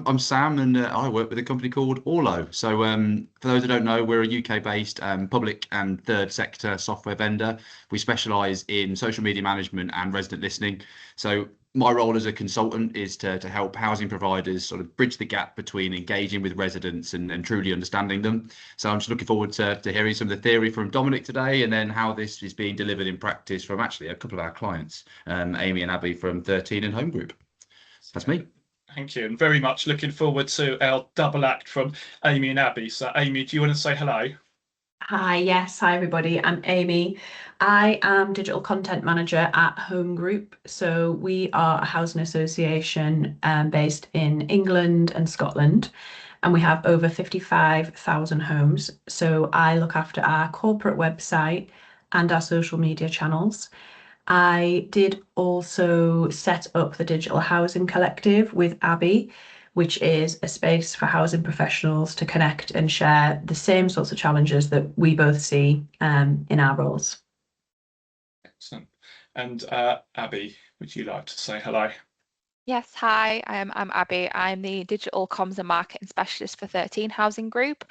I'm Sam, and I work with a company called Orlo. So, for those who don't know, we're a UK-based public and third sector software vendor. We specialise in social media management and resident listening. So, my role as a consultant is to help housing providers sort of bridge the gap between engaging with residents and truly understanding them. So, I'm just looking forward to hearing some of the theory from Dominic today, and then how this is being delivered in practice from actually a couple of our clients, Aimee and Abby from 13 and Home Group. That's me. Thank you, and very much looking forward to our double act from Aimee and Abby. So, Aimee, do you want to say hello? Hi, yes, hi everybody. I'm Aimee. I am digital content manager at Home Group. So we are a housing association based in England and Scotland, and we have over 55,000 homes. So I look after our corporate website and our social media channels. I did also set up the Digital Housing Collective with Abby, which is a space for housing professionals to connect and share the same sorts of challenges that we both see in our roles. Excellent. And Abby, would you like to say hello? Yes, hi, I'm Abby. I'm the Digital Comms and Marketing Specialist for 13 Housing Group.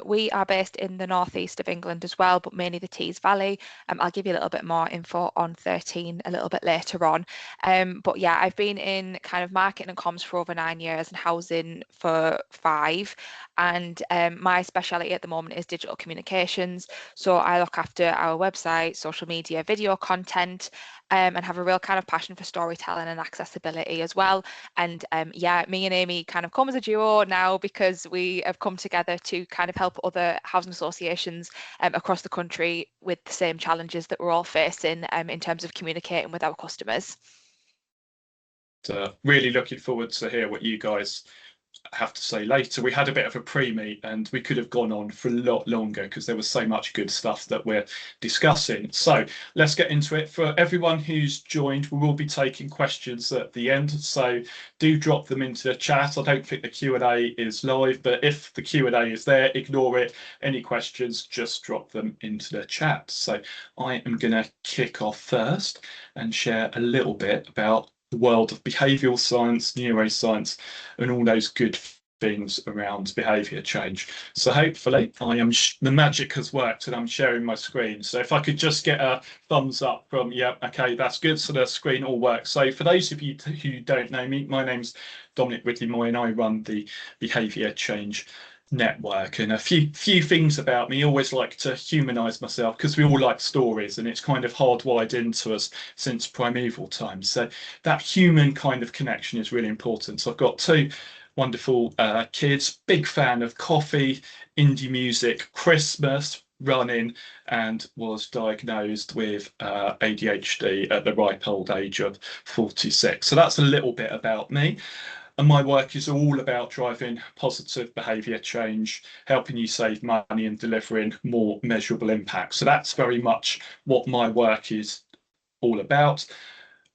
We are based in the northeast of England as well, but mainly the Tees Valley. I'll give you a little bit more info on 13 a little bit later on. But yeah, I've been in kind of marketing and comms for over 9 years and housing for 5. And my speciality at the moment is digital communications. So I look after our website, social media, video content, and have a real kind of passion for storytelling and accessibility as well. And yeah, me and Aimee kind of come as a duo now because we have come together to kind of help other housing associations across the country with the same challenges that we're all facing in terms of communicating with our customers. Really looking forward to hear what you guys have to say later. We had a bit of a pre-meet and we could have gone on for a lot longer because there was so much good stuff that we're discussing. So let's get into it. For everyone who's joined, we will be taking questions at the end, so do drop them into the chat. I don't think the Q&A is live, but if the Q&A is there, ignore it. Any questions, just drop them into the chat. So I am going to kick off first and share a little bit about the world of behavioural science, neuroscience, and all those good things around behaviour change. So hopefully the magic has worked and I'm sharing my screen. So if I could just get a thumbs up from, yeah, okay, that's good. So the screen all works. So for those of you who don't know me, my name's Dominic Ridley-Moy and I run the Behaviour Change Network. And a few things about me. I always like to humanize myself because we all like stories and it's kind of hardwired into us since primeval times. So that human kind of connection is really important. So I've got 2 wonderful kids, big fan of coffee, indie music, Christmas, running, and was diagnosed with ADHD at the ripe old age of 46. So that's a little bit about me. And my work is all about driving positive behaviour change, helping you save money and delivering more measurable impact. So that's very much what my work is all about.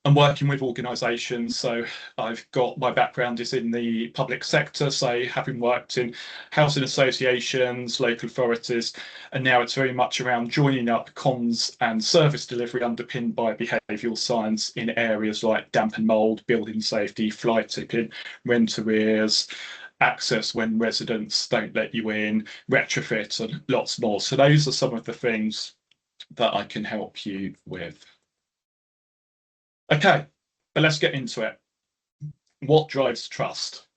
I'm working with organisations, so I've got my background is in the public sector, so having worked in housing associations, local authorities, and now it's very much around joining up comms and service delivery underpinned by behavioural science in areas like damp and mould, building safety, fly tipping, rent arrears, access when residents don't let you in, retrofit, and lots more. So those are some of the things that I can help you with. Okay, but let's get into it. What drives trust?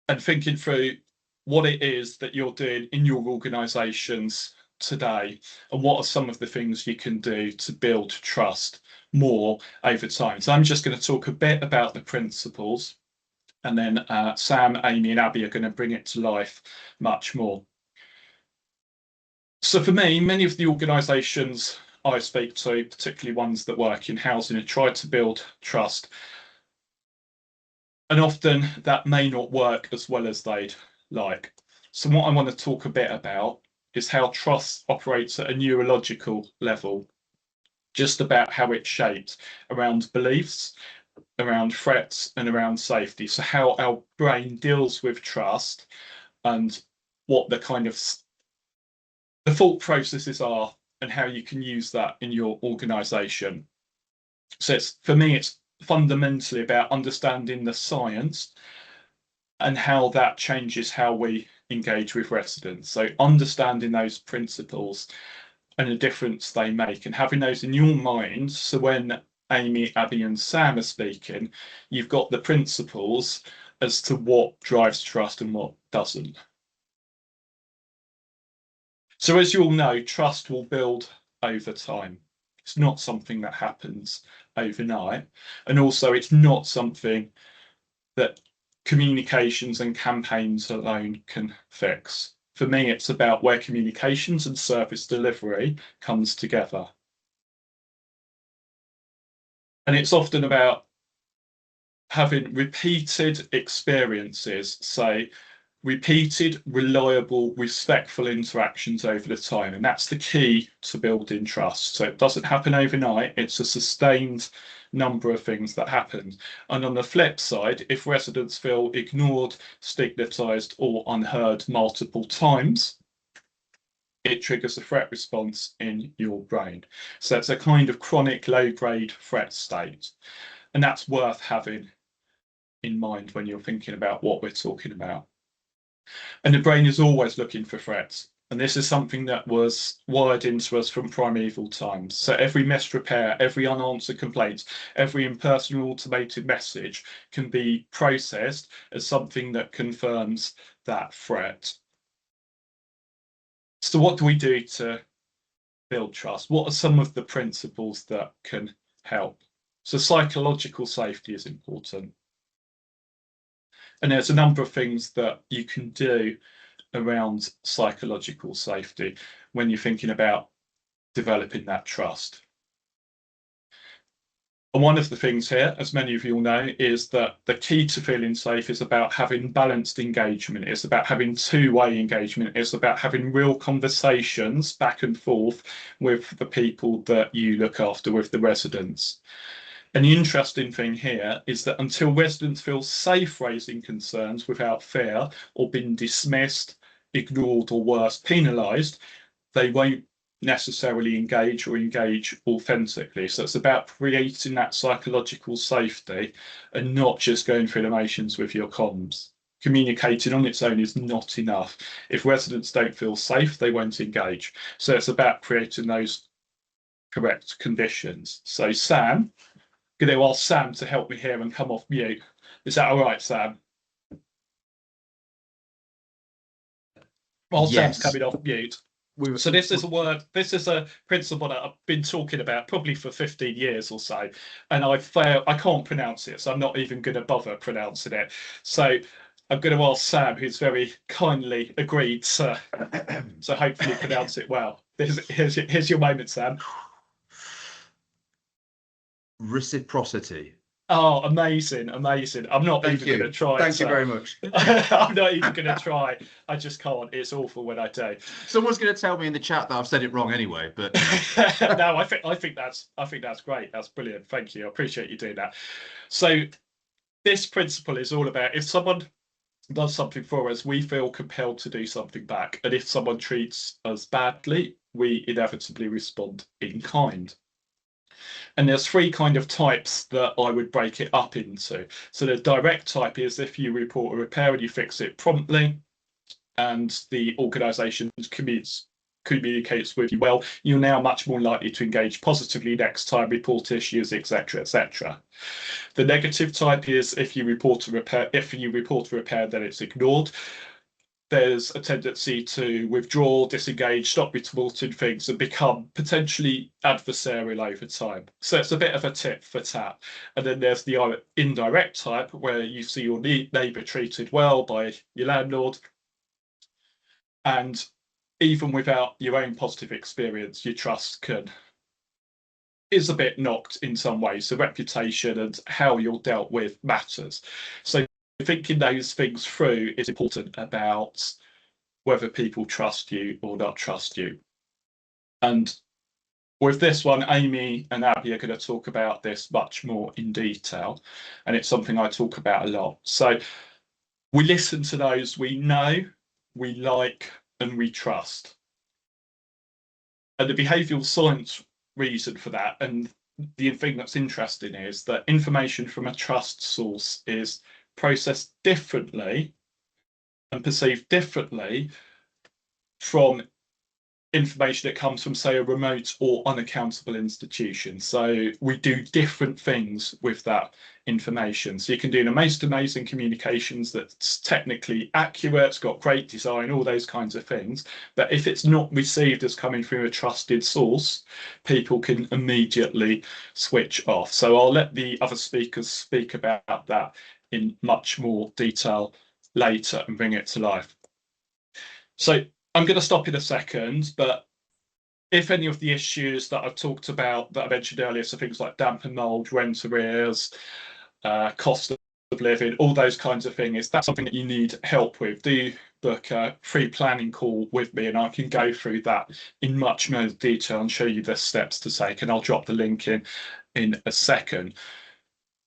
And thinking through what it is that you're doing in your organisations today, and what are some of the things you can do to build trust more over time. So I'm just going to talk a bit about the principles, and then Sam, Aimee, and Abby are going to bring it to life much more. So for me, many of the organisations I speak to, particularly ones that work in housing, have tried to build trust. And often that may not work as well as they'd like. So what I want to talk a bit about is how trust operates at a neurological level, just about how it's shaped around beliefs, around threats, and around safety. So how our brain deals with trust and what the kind of the thought processes are and how you can use that in your organisation. So for me, it's fundamentally about understanding the science and how that changes how we engage with residents. So understanding those principles and the difference they make and having those in your mind. So when Aimee, Abby and Sam are speaking, you've got the principles as to what drives trust and what doesn't. So as you all know, trust will build over time. It's not something that happens overnight. And also it's not something that communications and campaigns alone can fix. For me, it's about where communications and service delivery comes together. And it's often about having repeated experiences, say, repeated, reliable, respectful interactions over the time. And that's the key to building trust. So it doesn't happen overnight. It's a sustained number of things that happen. And on the flip side, if residents feel ignored, stigmatized, or unheard multiple times, it triggers a threat response in your brain. So it's a kind of chronic low-grade threat state. And that's worth having in mind when you're thinking about what we're talking about. And the brain is always looking for threats. And this is something that was wired into us from primeval times. So every missed repair, every unanswered complaint, every impersonal automated message can be processed as something that confirms that threat. So what do we do to build trust? What are some of the principles that can help? So psychological safety is important. And there's a number of things that you can do around psychological safety when you're thinking about developing that trust. And one of the things here, as many of you will know, is that the key to feeling safe is about having balanced engagement. It's about having two-way engagement. It's about having real conversations back and forth with the people that you look after, with the residents. And the interesting thing here is that until residents feel safe raising concerns without fear or being dismissed, ignored, or worse, penalised, they won't necessarily engage or engage authentically. So it's about creating that psychological safety and not just going through the motions with your comms. Communicating on its own is not enough. If residents don't feel safe, they won't engage. So it's about creating those correct conditions. So Sam, I'm going to ask Sam to help me here and come off mute. Is that all right, Sam? While Yes. Sam's coming off mute. So this is a principle that I've been talking about probably for 15 years or so, and I can't pronounce it, so I'm not even going to bother pronouncing it. So I'm going to ask Sam, who's very kindly agreed to hopefully pronounce it well. Here's your moment, Sam. Reciprocity. Oh, amazing, amazing. I'm not even going to try. Thank you very much. I'm not even going to try. I just can't. It's awful when I do. Someone's going to tell me in the chat that I've said it wrong anyway, but no, I think that's great. That's brilliant. Thank you. I appreciate you doing that. So this principle is all about if someone does something for us, we feel compelled to do something back. And if someone treats us badly, we inevitably respond in kind. And there's three kind of types that I would break it up into. So the direct type is if you report a repair and you fix it promptly, and the organisation communicates with you well, you're now much more likely to engage positively next time, report issues, etc., etc. The negative type is if you report a repair, then it's ignored. There's a tendency to withdraw, disengage, stop reporting things and become potentially adversarial over time. So it's a bit of a tit for tat. And then there's the indirect type where you see your neighbour treated well by your landlord. And even without your own positive experience, your trust is a bit knocked in some ways. So reputation and how you're dealt with matters. So thinking those things through is important about whether people trust you or not trust you. And with this one, Aimee and Abby are going to talk about this much more in detail, and it's something I talk about a lot. So we listen to those we know, we like, and we trust. And the behavioural science reason for that, and the thing that's interesting is that information from a trust source is processed differently and perceived differently from information that comes from, say, a remote or unaccountable institution. So we do different things with that information. So you can do the most amazing communications that's technically accurate, it's got great design, all those kinds of things. But if it's not received as coming through a trusted source, people can immediately switch off. So I'll let the other speakers speak about that in much more detail later and bring it to life. So I'm going to stop in a second, but if any of the issues that I've talked about that I mentioned earlier, so things like damp and mold, rent arrears, cost of living, all those kinds of things, that's something that you need help with, do book a pre-planning call with me and I can go through that in much more detail and show you the steps to take, and I'll drop the link in a second.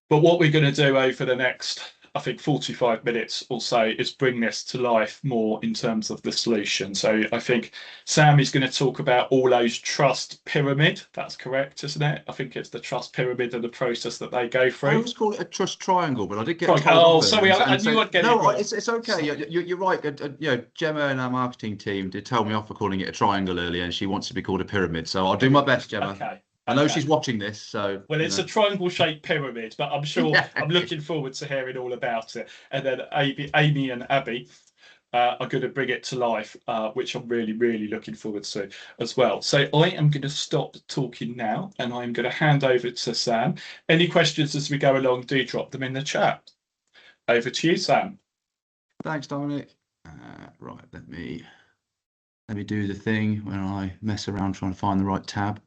But what we're going to do over the next, I think, 45 minutes or so is bring this to life more in terms of the solution. So I think Sam is going to talk about Orlo's trust pyramid. That's correct, isn't it? I think it's the trust pyramid and the process that they go through. I always call it a trust triangle, but I did get told Oh, off sorry, I knew I'd get it wrong. It's okay. You're right. You know, Gemma and our marketing team did tell me off for calling it a triangle earlier, and she wants to be called a pyramid. So I'll do my best, Gemma. Okay. I know she's watching this, so... Well, it's a triangle-shaped pyramid, but I'm sure I'm looking forward to hearing all about it. And then Aimee and Abby are going to bring it to life, which I'm really, really looking forward to as well. So I am going to stop talking now, and I'm going to hand over to Sam. Any questions as we go along, do drop them in the chat. Over to you, Sam. Thanks, Dominic. Right, let me do the thing when I mess around trying to find the right tab.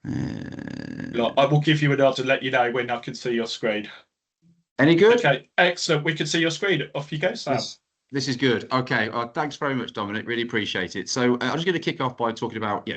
I will give you a nod and let you know when I can see your screen. Any good? Okay, excellent. We can see your screen. Off you go, Sam. This is good. Okay, thanks very much, Dominic. Really appreciate it. So I'm just going to kick off by talking about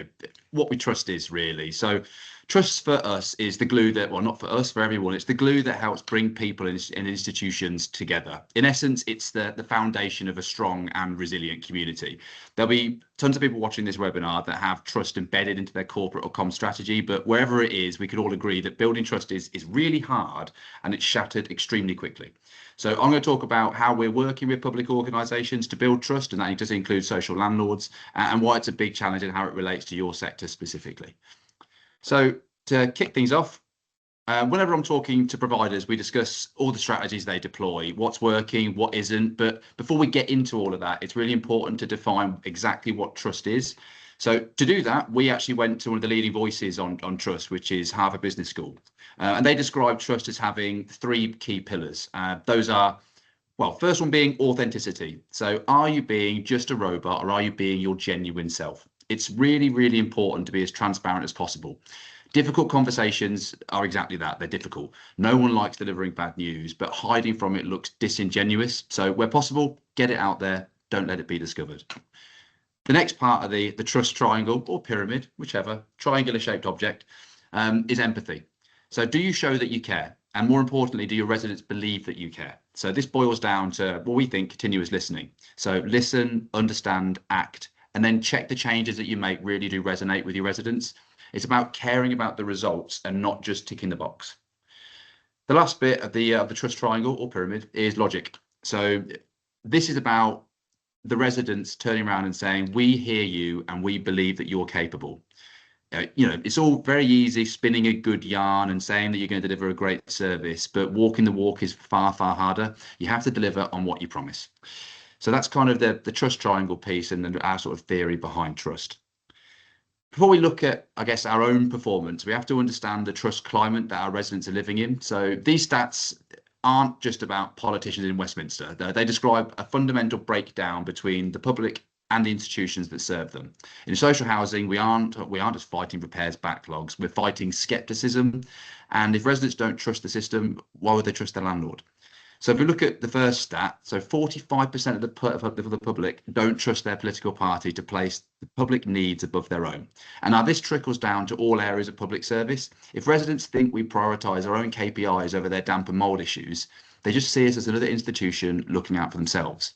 what we trust is really. So trust for us is the glue that, well, not for us, for everyone, it's the glue that helps bring people in institutions together. In essence, it's the foundation of a strong and resilient community. There'll be tons of people watching this webinar that have trust embedded into their corporate or comm strategy, but wherever it is, we could all agree that building trust is really hard and it's shattered extremely quickly. So I'm going to talk about how we're working with public organisations to build trust, and that does include social landlords, and why it's a big challenge and how it relates to your sector specifically. So to kick things off, whenever I'm talking to providers, we discuss all the strategies they deploy, what's working, what isn't. But before we get into all of that, it's really important to define exactly what trust is. So to do that, we actually went to one of the leading voices on trust, which is Harvard Business School. And they describe trust as having three key pillars. Those are, well, first one being authenticity. So are you being just a robot or are you being your genuine self? It's really, really important to be as transparent as possible. Difficult conversations are exactly that. They're difficult. No one likes delivering bad news, but hiding from it looks disingenuous. So where possible, get it out there. Don't let it be discovered. The next part of the trust triangle or pyramid, whichever, triangular shaped object, is empathy. So do you show that you care? And more importantly, do your residents believe that you care? So this boils down to what we think continuous listening. So listen, understand, act, and then check the changes that you make really do resonate with your residents. It's about caring about the results and not just ticking the box. The last bit of the trust triangle or pyramid is logic. So this is about the residents turning around and saying, we hear you and we believe that you're capable. It's all very easy spinning a good yarn and saying that you're going to deliver a great service, but walking the walk is far, far harder. You have to deliver on what you promise. So that's kind of the trust triangle piece and our sort of theory behind trust. Before we look at, I guess, our own performance, we have to understand the trust climate that our residents are living in. So these stats aren't just about politicians in Westminster. They describe a fundamental breakdown between the public and the institutions that serve them. In social housing, we aren't just fighting repairs backlogs, we're fighting skepticism. And if residents don't trust the system, why would they trust their landlord? So if we look at the first stat, so 45% of the public don't trust their political party to place the public needs above their own. And now this trickles down to all areas of public service. If residents think we prioritise our own KPIs over their damp and mould issues, they just see us as another institution looking out for themselves.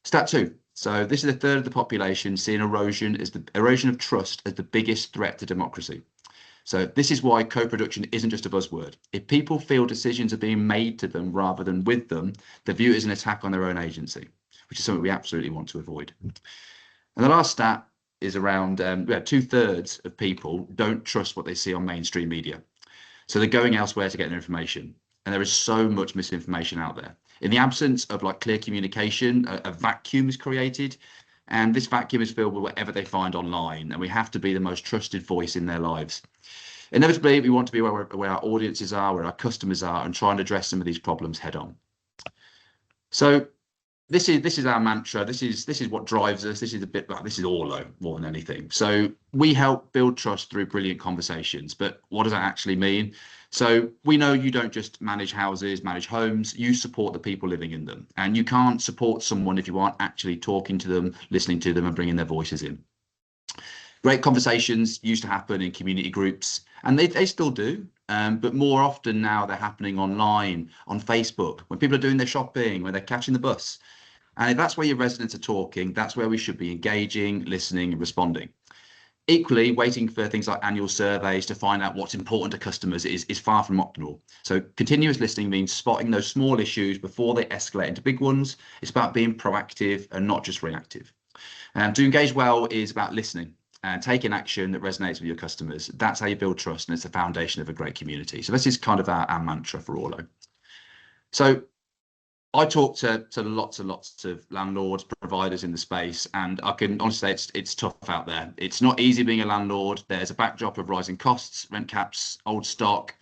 Stat 2. So this is a third of the population seeing erosion of trust as the biggest threat to democracy. So this is why co-production isn't just a buzzword. If people feel decisions are being made to them rather than with them, they view it as an attack on their own agency, which is something we absolutely want to avoid. And the last stat is around 2/3 of people don't trust what they see on mainstream media. So they're going elsewhere to get their information. And there is so much misinformation out there. In the absence of like clear communication, a vacuum is created. And this vacuum is filled with whatever they find online. And we have to be the most trusted voice in their lives. Inevitably, we want to be where our audiences are, where our customers are, and try and address some of these problems head on. So this is our mantra. This is what drives us. This is Orlo more than anything. So we help build trust through brilliant conversations. But what does that actually mean? So we know you don't just manage houses, manage homes. You support the people living in them, and you can't support someone if you aren't actually talking to them, listening to them, and bringing their voices in. Great conversations used to happen in community groups, and they still do. But more often now they're happening online, on Facebook, when people are doing their shopping, when they're catching the bus. And if that's where your residents are talking, that's where we should be engaging, listening, and responding. Equally, waiting for things like annual surveys to find out what's important to customers is far from optimal. So continuous listening means spotting those small issues before they escalate into big ones. It's about being proactive and not just reactive. To engage well is about listening and taking action that resonates with your customers. That's how you build trust, and it's the foundation of a great community. So this is kind of our mantra for Orlo. So I talk to lots and lots of landlords, providers in the space, and I can honestly say it's tough out there. It's not easy being a landlord. There's a backdrop of rising costs, rent caps, old stock,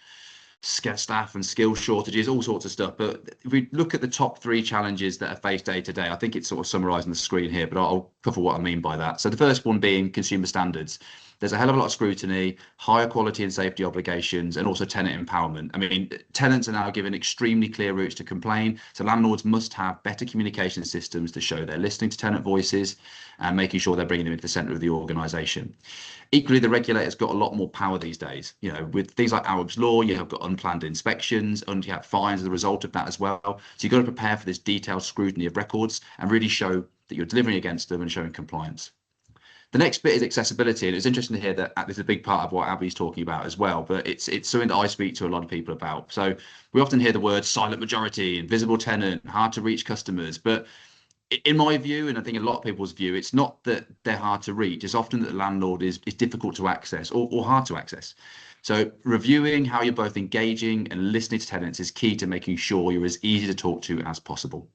scarce staff and skill shortages, all sorts of stuff. But if we look at the top 3 challenges that are faced day to day, I think it's sort of summarised on the screen here, but I'll cover what I mean by that. So the first one being consumer standards. There's a hell of a lot of scrutiny, higher quality and safety obligations, and also tenant empowerment. I mean, tenants are now given extremely clear routes to complain. So landlords must have better communication systems to show they're listening to tenant voices and making sure they're bringing them into the centre of the organisation. Equally, the regulator's got a lot more power these days. You know, with things like Arab's Law, you have got unplanned inspections, and you have fines as a result of that as well. So you've got to prepare for this detailed scrutiny of records and really show that you're delivering against them and showing compliance. The next bit is accessibility, and it's interesting to hear that this is a big part of what Abby's talking about as well, but it's something that I speak to a lot of people about. So we often hear the words silent majority, invisible tenant, hard to reach customers, but in my view, and I think a lot of people's view, it's not that they're hard to reach, it's often that the landlord is difficult to access or hard to access. So reviewing how you're both engaging and listening to tenants is key to making sure you're as easy to talk to as possible.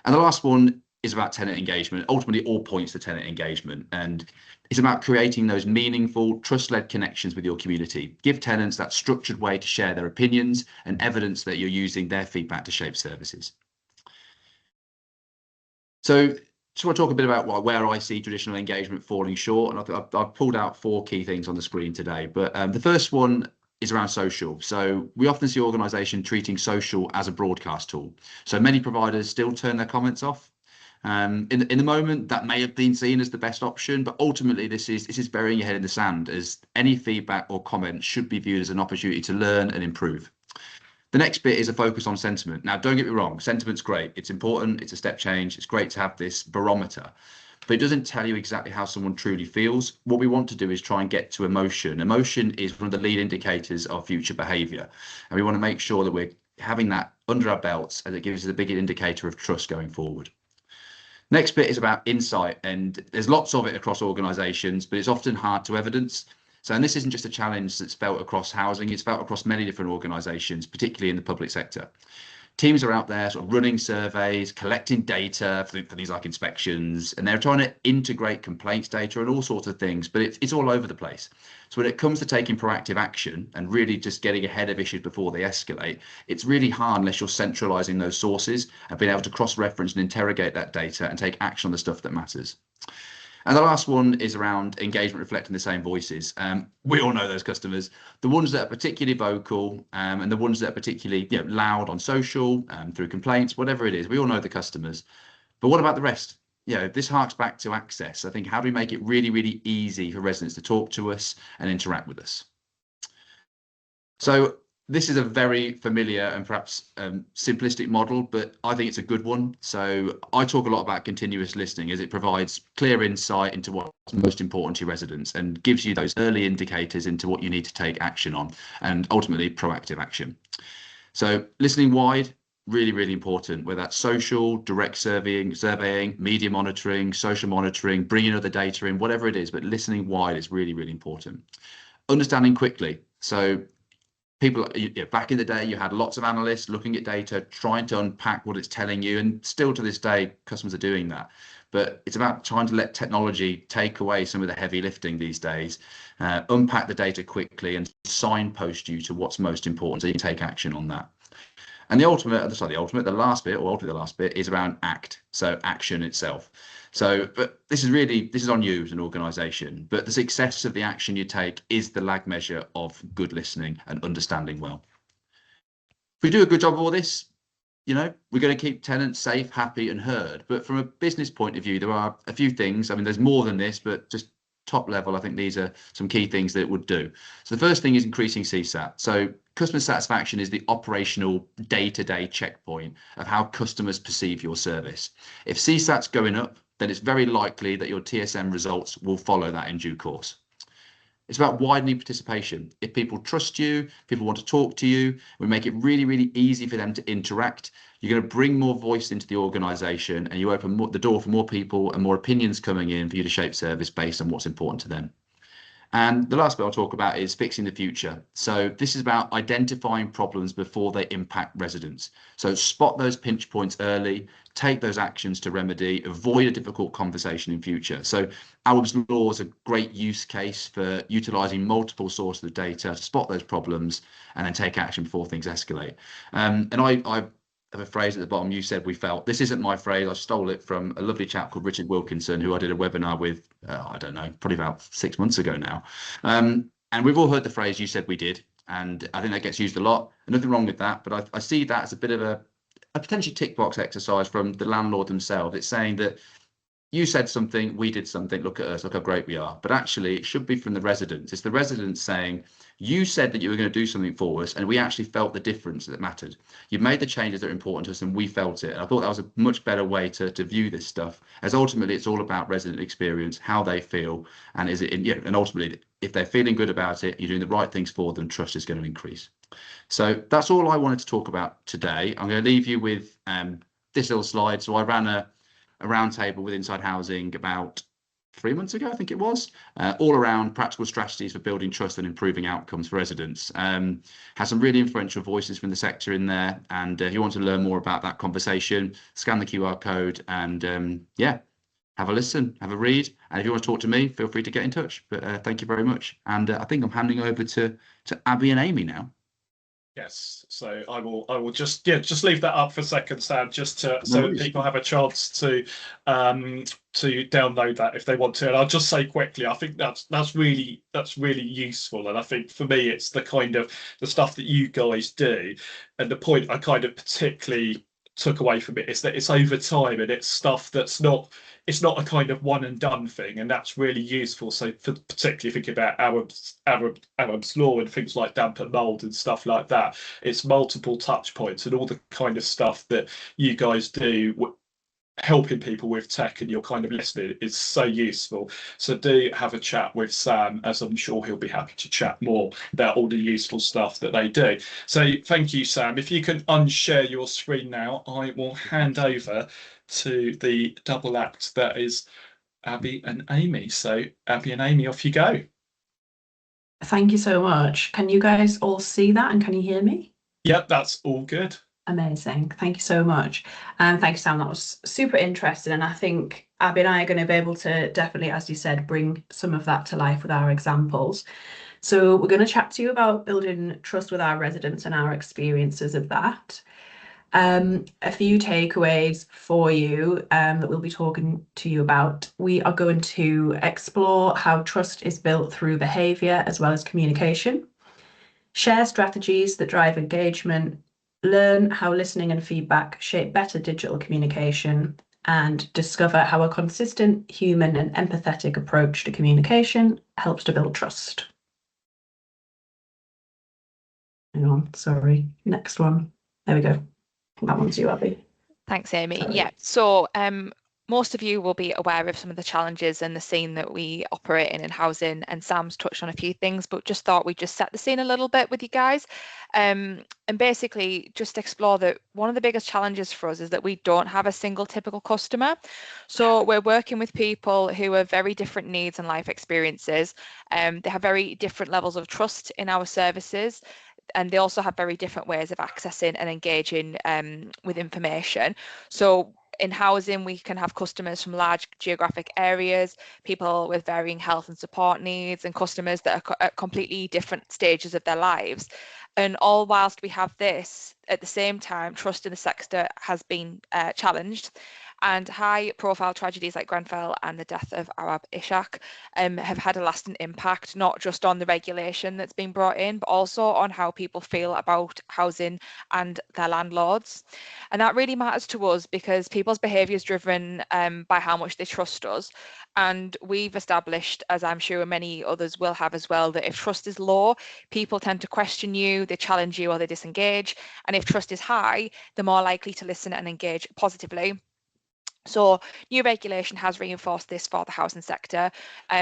And the last one is about tenant engagement. Ultimately, all points to tenant engagement, and it's about creating those meaningful, trust-led connections with your community. Give tenants that structured way to share their opinions and evidence that you're using their feedback to shape services. So just want to talk a bit about where I see traditional engagement falling short, and I've pulled out 4 key things on the screen today. But the first one is around social. So we often see organisations treating social as a broadcast tool. So many providers still turn their comments off. In the moment, that may have been seen as the best option, but ultimately this is burying your head in the sand, as any feedback or comment should be viewed as an opportunity to learn and improve. The next bit is a focus on sentiment. Now, don't get me wrong, sentiment's great. It's important. It's a step change. It's great to have this barometer, but it doesn't tell you exactly how someone truly feels. What we want to do is try and get to emotion. Emotion is one of the lead indicators of future behaviour, and we want to make sure that we're having that under our belts, as it gives us a big indicator of trust going forward. Next bit is about insight, and there's lots of it across organisations, but it's often hard to evidence. So, and this isn't just a challenge that's felt across housing, it's felt across many different organisations, particularly in the public sector. Teams are out there sort of running surveys, collecting data for things like inspections, and they're trying to integrate complaints data and all sorts of things, but it's all over the place. So when it comes to taking proactive action and really just getting ahead of issues before they escalate, it's really hard unless you're centralising those sources and being able to cross-reference and interrogate that data and take action on the stuff that matters. And the last one is around engagement reflecting the same voices. We all know those customers, the ones that are particularly vocal and the ones that are particularly loud on social, through complaints, whatever it is. We all know the customers. But what about the rest? This harks back to access. I think, how do we make it really, really easy for residents to talk to us and interact with us? So this is a very familiar and perhaps simplistic model, but I think it's a good one. So I talk a lot about continuous listening as it provides clear insight into what's most important to your residents and gives you those early indicators into what you need to take action on and ultimately proactive action. So listening wide, really, really important, whether that's social, direct surveying, media monitoring, social monitoring, bringing other data in, whatever it is, but listening wide is really, really important. Understanding quickly. So people, back in the day, you had lots of analysts looking at data, trying to unpack what it's telling you, and still to this day, customers are doing that. But it's about trying to let technology take away some of the heavy lifting these days, unpack the data quickly and signpost you to what's most important so you can take action on that. And the last bit is around act, so action itself. So, but this is on you as an organisation, but the success of the action you take is the lag measure of good listening and understanding well. If we do a good job of all this, we're going to keep tenants safe, happy and heard. But from a business point of view, there are a few things. I mean, there's more than this, but just top level, I think these are some key things that it would do. So the first thing is increasing CSAT. So customer satisfaction is the operational day-to-day checkpoint of how customers perceive your service. If CSAT's going up, then it's very likely that your TSM results will follow that in due course. It's about widening participation. If people trust you, people want to talk to you, we make it really, really easy for them to interact. You're going to bring more voice into the organisation and you open the door for more people and more opinions coming in for you to shape service based on what's important to them. And the last bit I'll talk about is fixing the future. So this is about identifying problems before they impact residents. So spot those pinch points early, take those actions to remedy, avoid a difficult conversation in future. So Albert's Law is a great use case for utilising multiple sources of data to spot those problems and then take action before things escalate. And I have a phrase at the bottom, you said we felt. This isn't my phrase, I stole it from a lovely chap called Richard Wilkinson, who I did a webinar with, I don't know, probably about 6 months ago now. And we've all heard the phrase, you said we did, and I think that gets used a lot, and nothing wrong with that, but I see that as a bit of a potentially tick box exercise from the landlord themselves. It's saying that you said something, we did something, look at us, look how great we are. But actually, it should be from the residents. It's the residents saying, you said that you were going to do something for us, and we actually felt the difference that mattered. You made the changes that are important to us, and we felt it. And I thought that was a much better way to view this stuff, as ultimately it's all about resident experience, how they feel, and and ultimately, if they're feeling good about it, you're doing the right things for them, trust is going to increase. So that's all I wanted to talk about today. I'm going to leave you with this little slide. So I ran a roundtable with Inside Housing about 3 months ago, I think it was, all around practical strategies for building trust and improving outcomes for residents. Has some really influential voices from the sector in there. And if you want to learn more about that conversation, scan the QR code and have a listen, have a read. And if you want to talk to me, feel free to get in touch. But thank you very much. And I think I'm handing over to Aimee and Aimee now. Yes, so I will just leave that up for a second, Sam, just so that people have a chance to download that if they want to. And I'll just say quickly, I think that's really useful. And I think for me, it's the kind of the stuff that you guys do. And the point I kind of particularly took away from it is that it's over time and it's stuff that's not a kind of one and done thing, and that's really useful. So particularly thinking about Arab's Law and things like damp and mold and stuff like that, it's multiple touch points and all the kind of stuff that you guys do helping people with tech and your kind of listening is so useful. So do have a chat with Sam, as I'm sure he'll be happy to chat more about all the useful stuff that they do. So thank you, Sam. If you can unshare your screen now, I will hand over to the double act that is Aimee and Aimee. So Aimee and Aimee, off you go. Thank you so much. Can you guys all see that and can you hear me? Yep, that's all good. Amazing. Thank you so much. And thank you, Sam. That was super interesting. And I think Aimee and I are going to be able to definitely, as you said, bring some of that to life with our examples. So we're going to chat to you about building trust with our residents and our experiences of that. A few takeaways for you that we'll be talking to you about. We are going to explore how trust is built through behaviour as well as communication, share strategies that drive engagement, learn how listening and feedback shape better digital communication, and discover how a consistent, human and empathetic approach to communication helps to build trust. hang on, sorry. Next one. There we go. That one's you, Abby. Thanks, Aimee. Sorry. Yeah, so most of you will be aware of some of the challenges and the scene that we operate in housing, and Sam's touched on a few things, but just thought we'd just set the scene a little bit with you guys, and basically just explore that one of the biggest challenges for us is that we don't have a single typical customer. So we're working with people who have very different needs and life experiences. They have very different levels of trust in our services, and they also have very different ways of accessing and engaging with information. So in housing, we can have customers from large geographic areas, people with varying health and support needs, and customers that are at completely different stages of their lives. And all whilst we have this, at the same time, trust in the sector has been challenged. And high-profile tragedies like Grenfell and the death of Arab Ishaq have had a lasting impact, not just on the regulation that's been brought in, but also on how people feel about housing and their landlords. And that really matters to us because people's behaviour is driven by how much they trust us. And we've established, as I'm sure many others will have as well, that if trust is low, people tend to question you, they challenge you, or they disengage. And if trust is high, they're more likely to listen and engage positively. So new regulation has reinforced this for the housing sector.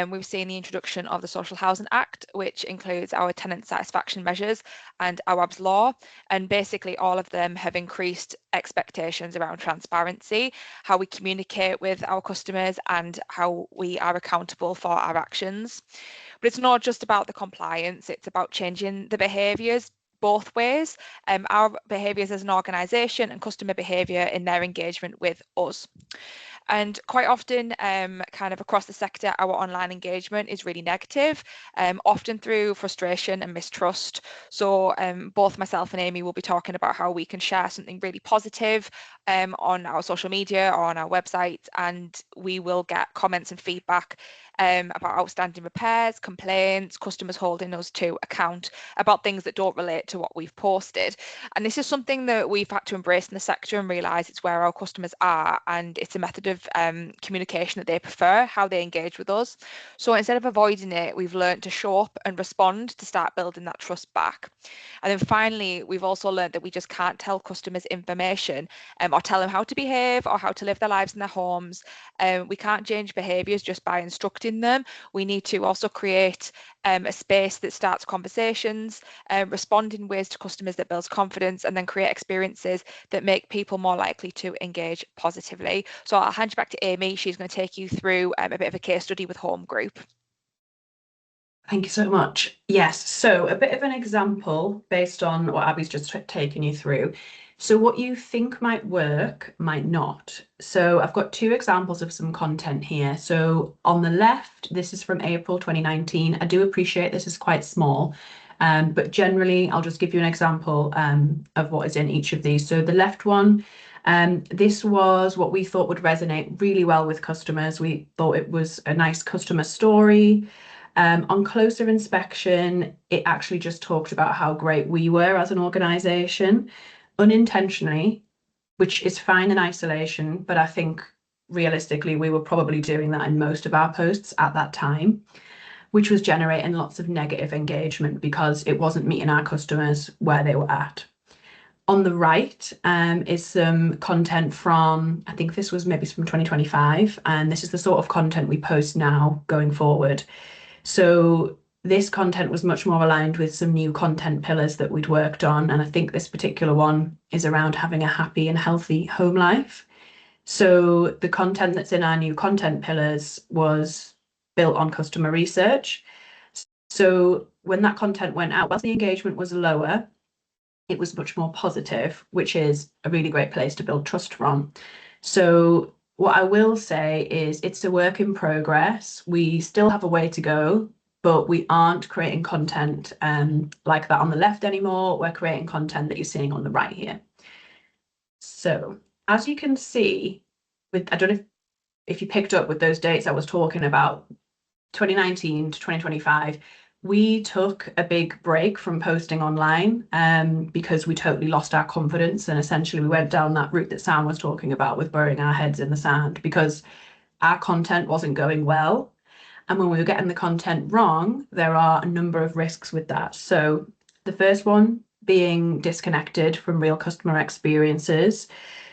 We've seen the introduction of the Social Housing Act, which includes our tenant satisfaction measures and Awab's law. And basically all of them have increased expectations around transparency, how we communicate with our customers and how we are accountable for our actions. But it's not just about the compliance, it's about changing the behaviours both ways, our behaviours as an organisation and customer behaviour in their engagement with us. And quite often, kind of across the sector, our online engagement is really negative, often through frustration and mistrust. So both myself and Aimee will be talking about how we can share something really positive on our social media or on our website, and we will get comments and feedback about outstanding repairs, complaints, customers holding us to account about things that don't relate to what we've posted. And this is something that we've had to embrace in the sector and realise it's where our customers are, and it's a method of communication that they prefer, how they engage with us. So instead of avoiding it, we've learned to show up and respond to start building that trust back. And then finally, we've also learned that we just can't tell customers information or tell them how to behave or how to live their lives in their homes. We can't change behaviours just by instructing them. We need to also create a space that starts conversations, respond in ways to customers that builds confidence, and then create experiences that make people more likely to engage positively. So I'll hand you back to Aimee. She's going to take you through a bit of a case study with Home Group. Thank you so much. Yes, so a bit of an example based on what Abby's just taken you through. So what you think might work might not. So I've got two examples of some content here. So on the left, this is from April 2019. I do appreciate this is quite small, but generally I'll just give you an example of what is in each of these. So the left one, this was what we thought would resonate really well with customers. We thought it was a nice customer story. On closer inspection, it actually just talked about how great we were as an organisation, unintentionally, which is fine in isolation, but I think realistically we were probably doing that in most of our posts at that time, which was generating lots of negative engagement because it wasn't meeting our customers where they were at. On the right is some content from, I think this was maybe from 2025, and this is the sort of content we post now going forward. So this content was much more aligned with some new content pillars that we'd worked on. And I think this particular one is around having a happy and healthy home life. So the content that's in our new content pillars was built on customer research. So when that content went out, whilst the engagement was lower, it was much more positive, which is a really great place to build trust from. So what I will say is it's a work in progress. We still have a way to go, but we aren't creating content like that on the left anymore. We're creating content that you're seeing on the right here. So as you can see, with, I don't know if you picked up with those dates I was talking about, 2019 to 2025, we took a big break from posting online because we totally lost our confidence, and essentially we went down that route that Sam was talking about with burying our heads in the sand because our content wasn't going well. And when we were getting the content wrong, there are a number of risks with that. So the first one being disconnected from real customer experiences.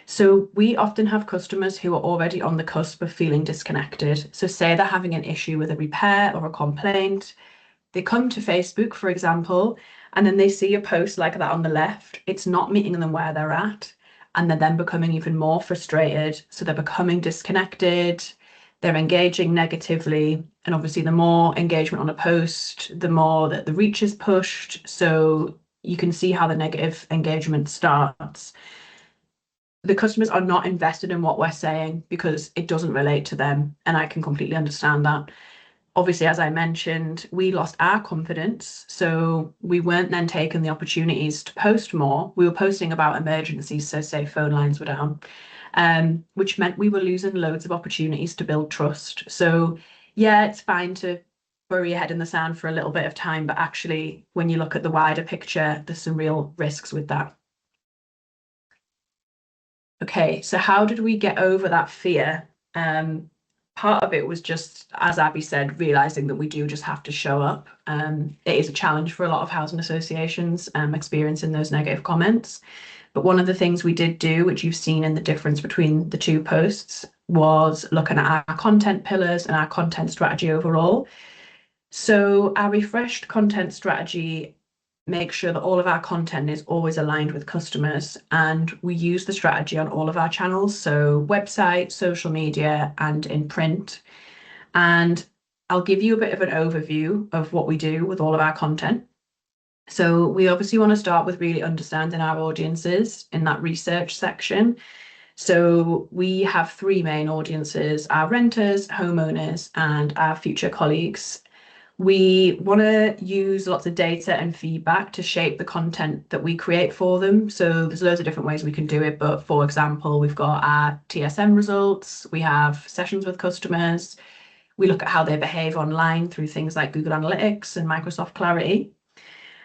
So we often have customers who are already on the cusp of feeling disconnected. So say they're having an issue with a repair or a complaint, they come to Facebook, for example, and then they see a post like that on the left. It's not meeting them where they're at, and they're then becoming even more frustrated. So they're becoming disconnected, they're engaging negatively, and obviously the more engagement on a post, the more that the reach is pushed. So you can see how the negative engagement starts. The customers are not invested in what we're saying because it doesn't relate to them, and I can completely understand that. Obviously, as I mentioned, we lost our confidence, so we weren't then taking the opportunities to post more. We were posting about emergencies, so say phone lines were down, which meant we were losing loads of opportunities to build trust. So yeah, it's fine to bury your head in the sand for a little bit of time, but actually, when you look at the wider picture, there's some real risks with that. Okay, so how did we get over that fear? Part of it was just, as Abby said, realizing that we do just have to show up. It is a challenge for a lot of housing associations experiencing those negative comments. But one of the things we did do, which you've seen in the difference between the two posts, was looking at our content pillars and our content strategy overall. So our refreshed content strategy makes sure that all of our content is always aligned with customers, and we use the strategy on all of our channels, so website, social media, and in print. And I'll give you a bit of an overview of what we do with all of our content. So we obviously want to start with really understanding our audiences in that research section. So we have three main audiences: our renters, homeowners, and our future colleagues. We want to use lots of data and feedback to shape the content that we create for them. So there's loads of different ways we can do it. But for example, we've got our TSM results, we have sessions with customers, we look at how they behave online through things like Google Analytics and Microsoft Clarity.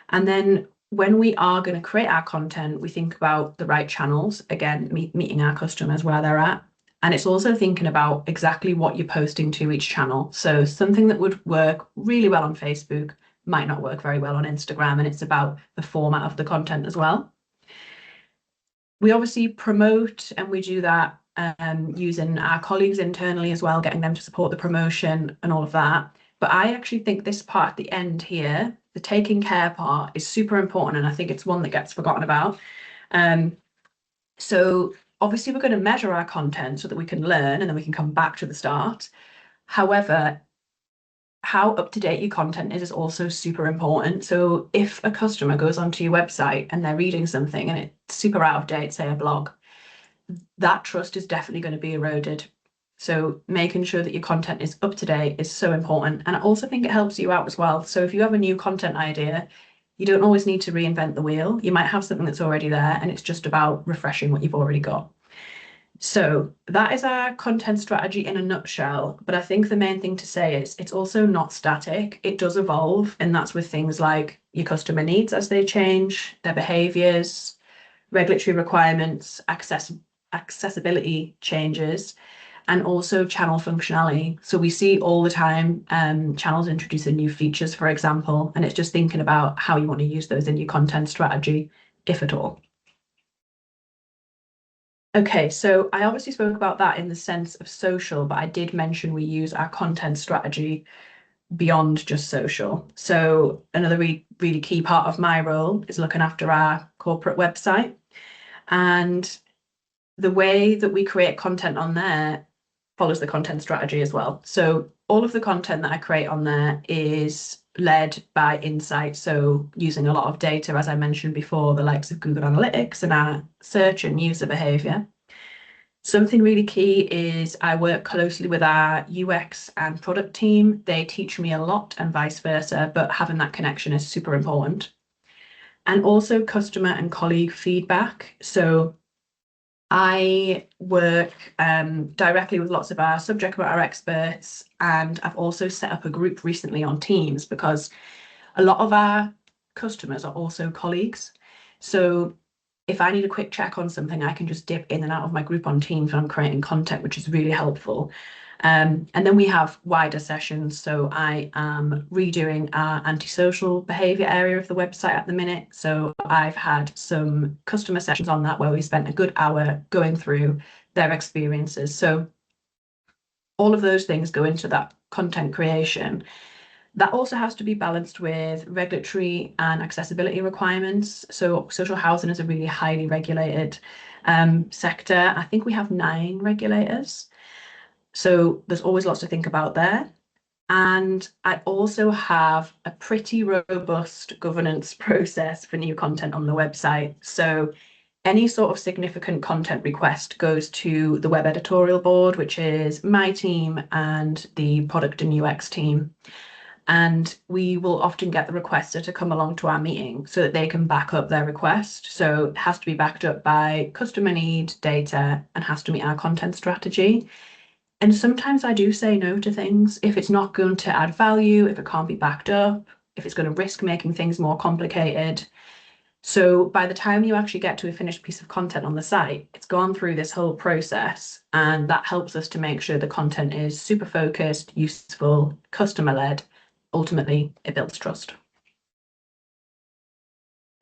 And then when we are going to create our content, we think about the right channels, again, meeting our customers where they're at. And it's also thinking about exactly what you're posting to each channel. So something that would work really well on Facebook might not work very well on Instagram, and it's about the format of the content as well. We obviously promote, and we do that using our colleagues internally as well, getting them to support the promotion and all of that. But I actually think this part at the end here, the taking care part, is super important, and I think it's one that gets forgotten about. So obviously we're going to measure our content so that we can learn and then we can come back to the start. However, how up-to-date your content is also super important. So if a customer goes onto your website and they're reading something and it's super out of date, say a blog, that trust is definitely going to be eroded. So making sure that your content is up to date is so important. And I also think it helps you out as well. So if you have a new content idea, you don't always need to reinvent the wheel. You might have something that's already there, and it's just about refreshing what you've already got. So that is our content strategy in a nutshell. But I think the main thing to say is it's also not static. It does evolve, and that's with things like your customer needs as they change, their behaviours, regulatory requirements, accessibility changes, and also channel functionality. So we see all the time channels introducing new features, for example, and it's just thinking about how you want to use those in your content strategy, if at all. Okay, so I obviously spoke about that in the sense of social, but I did mention we use our content strategy beyond just social. So another really key part of my role is looking after our corporate website. And the way that we create content on there follows the content strategy as well. So all of the content that I create on there is led by insight. So using a lot of data, as I mentioned before, the likes of Google Analytics and our search and user behavior. Something really key is I work closely with our UX and product team. They teach me a lot and vice versa, but having that connection is super important. And also customer and colleague feedback. So I work directly with lots of our subject matter experts, and I've also set up a group recently on Teams because a lot of our customers are also colleagues. So if I need a quick check on something, I can just dip in and out of my group on Teams when I'm creating content, which is really helpful. And then we have wider sessions. So I am redoing our antisocial behaviour area of the website at the minute. So I've had some customer sessions on that where we spent a good hour going through their experiences. So all of those things go into that content creation. That also has to be balanced with regulatory and accessibility requirements. So social housing is a really highly regulated sector. I think we have 9 regulators. So there's always lots to think about there. And I also have a pretty robust governance process for new content on the website. So any sort of significant content request goes to the web editorial board, which is my team and the product and UX team. And we will often get the requester to come along to our meeting so that they can back up their request. So it has to be backed up by customer need, data, and has to meet our content strategy. And sometimes I do say no to things if it's not going to add value, if it can't be backed up, if it's going to risk making things more complicated. So by the time you actually get to a finished piece of content on the site, it's gone through this whole process, and that helps us to make sure the content is super focused, useful, customer-led. Ultimately, it builds trust.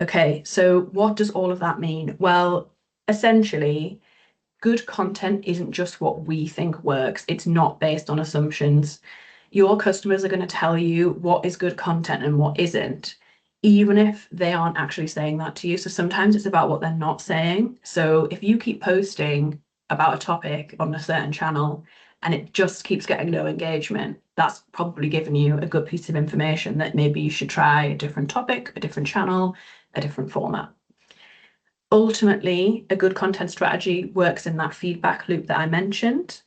Okay, so what does all of that mean? Well, essentially, good content isn't just what we think works. It's not based on assumptions. Your customers are going to tell you what is good content and what isn't, even if they aren't actually saying that to you. So sometimes it's about what they're not saying. So if you keep posting about a topic on a certain channel and it just keeps getting no engagement, that's probably giving you a good piece of information that maybe you should try a different topic, a different channel, a different format. Ultimately, a good content strategy works in that feedback loop that I mentioned.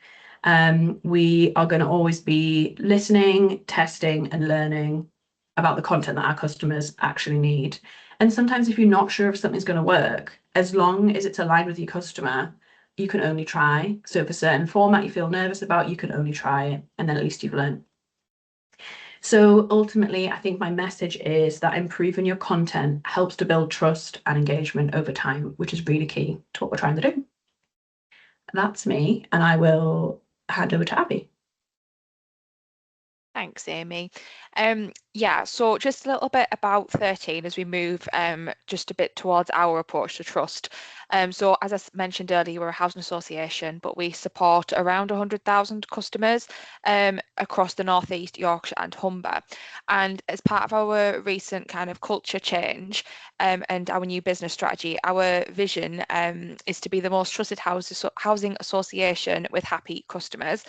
We are going to always be listening, testing, and learning about the content that our customers actually need. And sometimes if you're not sure if something's going to work, as long as it's aligned with your customer, you can only try. So if a certain format you feel nervous about, you can only try it, and then at least you've learned. So ultimately, I think my message is that improving your content helps to build trust and engagement over time, which is really key to what we're trying to do. That's me, and I will hand over to Abby. Thanks, Aimee. Yeah, so just a little bit about 13 as we move just a bit towards our approach to trust. So as I mentioned earlier, we're a housing association, but we support around 100,000 customers across the North East, Yorkshire and Humber. And as part of our recent kind of culture change and our new business strategy, our vision is to be the most trusted housing association with happy customers.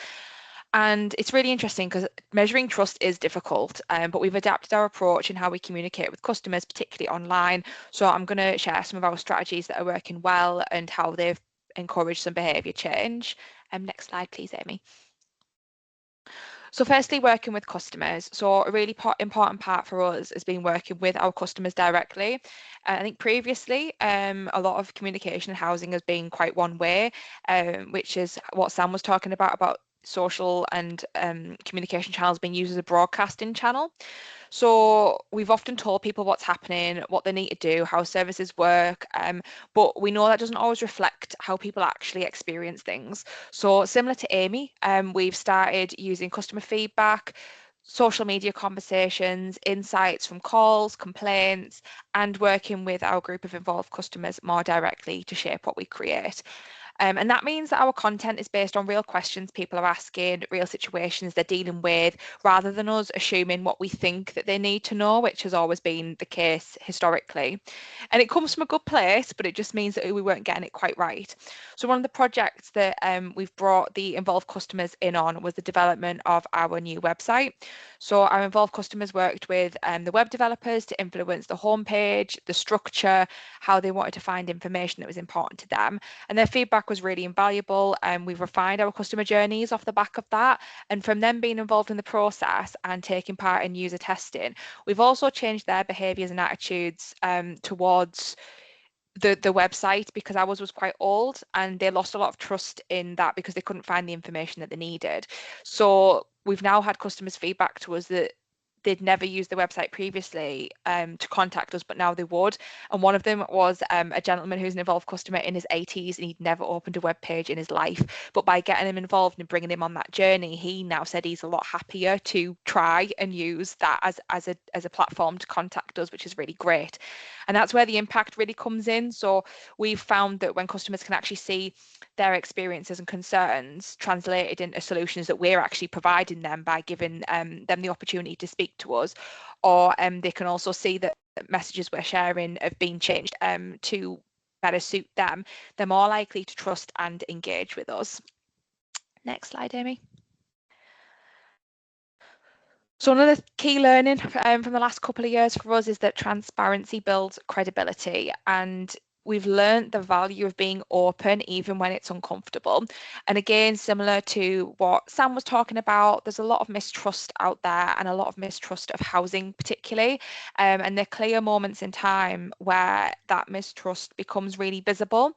And it's really interesting because measuring trust is difficult, but we've adapted our approach in how we communicate with customers, particularly online. So I'm going to share some of our strategies that are working well and how they've encouraged some behaviour change. Next slide, please, Aimee. So firstly, working with customers. So a really important part for us has been working with our customers directly. I think previously, a lot of communication in housing has been quite one way, which is what Sam was talking about social and communication channels being used as a broadcasting channel. So we've often told people what's happening, what they need to do, how services work, but we know that doesn't always reflect how people actually experience things. So similar to Aimee, we've started using customer feedback, social media conversations, insights from calls, complaints, and working with our group of involved customers more directly to shape what we create. And that means that our content is based on real questions people are asking, real situations they're dealing with, rather than us assuming what we think that they need to know, which has always been the case historically. And it comes from a good place, but it just means that we weren't getting it quite right. So one of the projects that we've brought the involved customers in on was the development of our new website. So our involved customers worked with the web developers to influence the homepage, the structure, how they wanted to find information that was important to them. And their feedback was really invaluable, and we've refined our customer journeys off the back of that. And from them being involved in the process and taking part in user testing, we've also changed their behaviours and attitudes towards the website, because ours was quite old and they lost a lot of trust in that because they couldn't find the information that they needed. So we've now had customers feedback to us that they'd never used the website previously to contact us, but now they would. And one of them was a gentleman who's an involved customer in his 80s, and he'd never opened a web page in his life. But by getting him involved and bringing him on that journey, he now said he's a lot happier to try and use that as a platform to contact us, which is really great. And that's where the impact really comes in. So we've found that when customers can actually see their experiences and concerns translated into solutions that we're actually providing them by giving them the opportunity to speak to us, or they can also see that messages we're sharing have been changed to better suit them, they're more likely to trust and engage with us. Next slide, Aimee. So another key learning from the last couple of years for us is that transparency builds credibility, and we've learned the value of being open even when it's uncomfortable. And again, similar to what Sam was talking about, there's a lot of mistrust out there, and a lot of mistrust of housing particularly. And there are clear moments in time where that mistrust becomes really visible.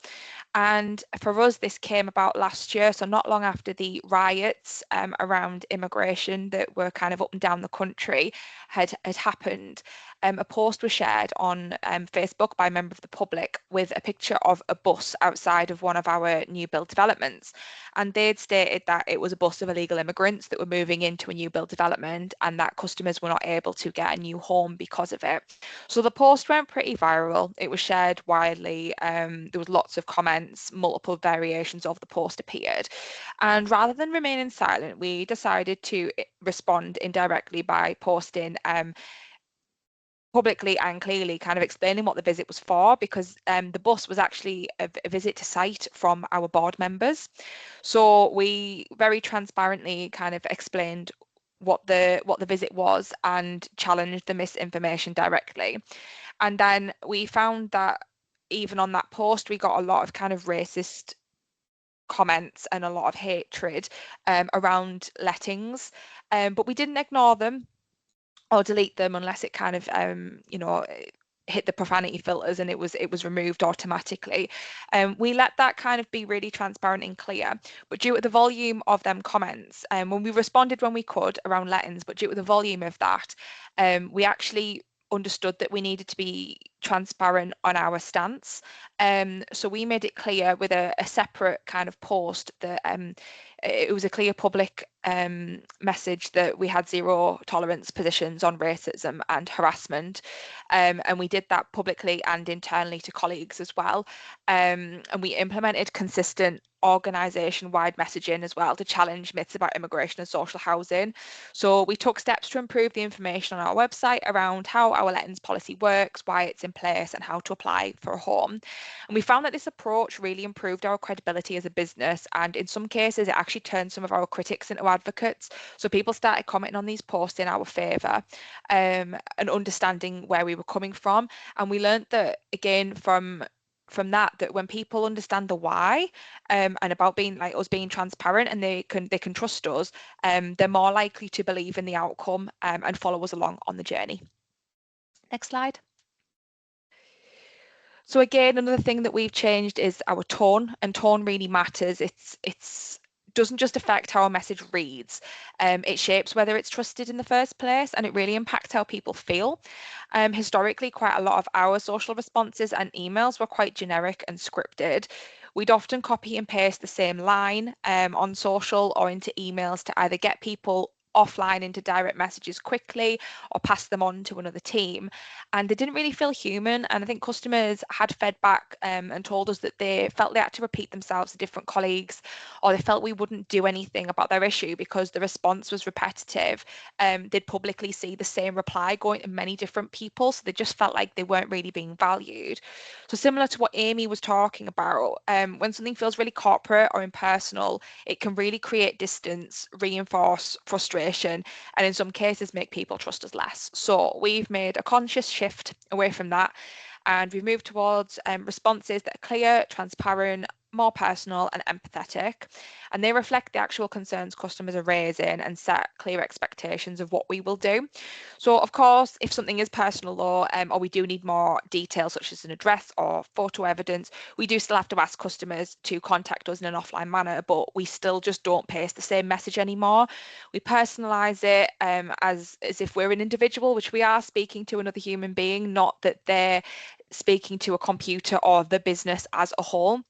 And for us, this came about last year, so not long after the riots around immigration that were kind of up and down the country had happened. A post was shared on Facebook by a member of the public with a picture of a bus outside of one of our new build developments. And they'd stated that it was a bus of illegal immigrants that were moving into a new build development, and that customers were not able to get a new home because of it. So the post went pretty viral. It was shared widely. There was lots of comments, multiple variations of the post appeared. And rather than remaining silent, we decided to respond indirectly by posting publicly and clearly kind of explaining what the visit was for, because the bus was actually a visit to site from our board members. So we very transparently kind of explained what the visit was and challenged the misinformation directly. And then we found that even on that post, we got a lot of kind of racist comments and a lot of hatred around lettings, but we didn't ignore them or delete them unless it kind of hit the profanity filters and it was removed automatically. We let that kind of be really transparent and clear, but due to the volume of them comments, when we responded when we could around lettings, but due to the volume of that, we actually understood that we needed to be transparent on our stance. So we made it clear with a separate kind of post that it was a clear public message that we had zero tolerance positions on racism and harassment, and we did that publicly and internally to colleagues as well, and we implemented consistent organisation-wide messaging as well to challenge myths about immigration and social housing. So we took steps to improve the information on our website around how our lettings policy works, why it's in place, and how to apply for a home. And we found that this approach really improved our credibility as a business, and in some cases it actually turned some of our critics into advocates. So people started commenting on these posts in our favour, and understanding where we were coming from. And we learned that again from that when people understand the why, and about being like us being transparent, and they can trust us, they're more likely to believe in the outcome and follow us along on the journey. Next slide. So again, another thing that we've changed is our tone, and tone really matters. It's doesn't just affect how a message reads, it shapes whether it's trusted in the first place, and it really impacts how people feel. Historically, quite a lot of our social responses and emails were quite generic and scripted. We'd often copy and paste the same line on social or into emails to either get people offline into direct messages quickly or pass them on to another team, and they didn't really feel human. And I think customers had fed back and told us that they felt they had to repeat themselves to different colleagues, or they felt we wouldn't do anything about their issue because the response was repetitive. They'd publicly see the same reply going to many different people, so they just felt like they weren't really being valued. So similar to what Aimee was talking about, when something feels really corporate or impersonal, it can really create distance, reinforce frustration, and in some cases make people trust us less. So we've made a conscious shift away from that, and we've moved towards responses that are clear, transparent, more personal and empathetic, and they reflect the actual concerns customers are raising and set clear expectations of what we will do. So of course, if something is personal or we do need more details such as an address or photo evidence, we do still have to ask customers to contact us in an offline manner, but we still just don't paste the same message anymore. We personalize it as if we're an individual, which we are speaking to another human being, not that they're speaking to a computer or the business as a whole.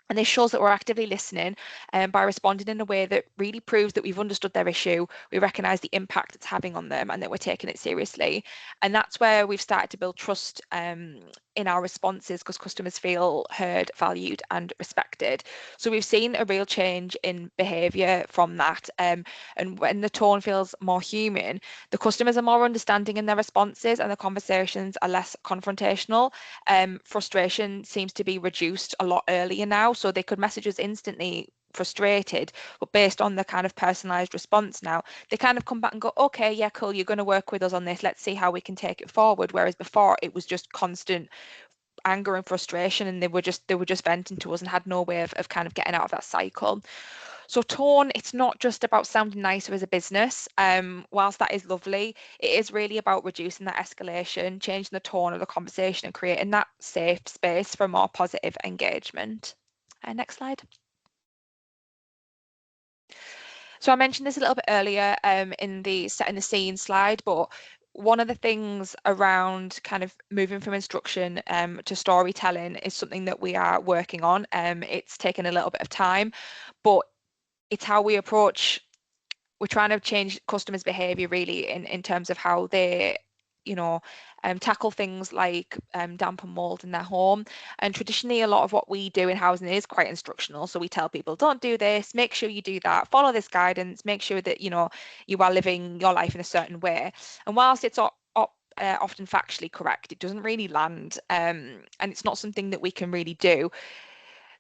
And this shows that we're actively listening by responding in a way that really proves that we've understood their issue, we recognise the impact it's having on them, and that we're taking it seriously. And that's where we've started to build trust in our responses, because customers feel heard, valued and respected. So we've seen a real change in behaviour from that. And when the tone feels more human, the customers are more understanding in their responses and the conversations are less confrontational. Frustration seems to be reduced a lot earlier now, so they could message us instantly frustrated, but based on the kind of personalized response now, they kind of come back and go, okay, yeah, cool, you're going to work with us on this, let's see how we can take it forward. Whereas before it was just constant anger and frustration, and they were just venting to us and had no way of kind of getting out of that cycle. So tone, it's not just about sounding nicer as a business. Whilst that is lovely, it is really about reducing that escalation, changing the tone of the conversation and creating that safe space for more positive engagement. Next slide. So I mentioned this a little bit earlier in the setting the scene slide, but one of the things around kind of moving from instruction to storytelling is something that we are working on. It's taken a little bit of time, but it's how we approach. We're trying to change customers' behaviour really in terms of how they, tackle things like damp and mold in their home. And traditionally, a lot of what we do in housing is quite instructional. So we tell people, don't do this, make sure you do that, follow this guidance, make sure that you are living your life in a certain way. And whilst it's often factually correct, it doesn't really land, and it's not something that we can really do.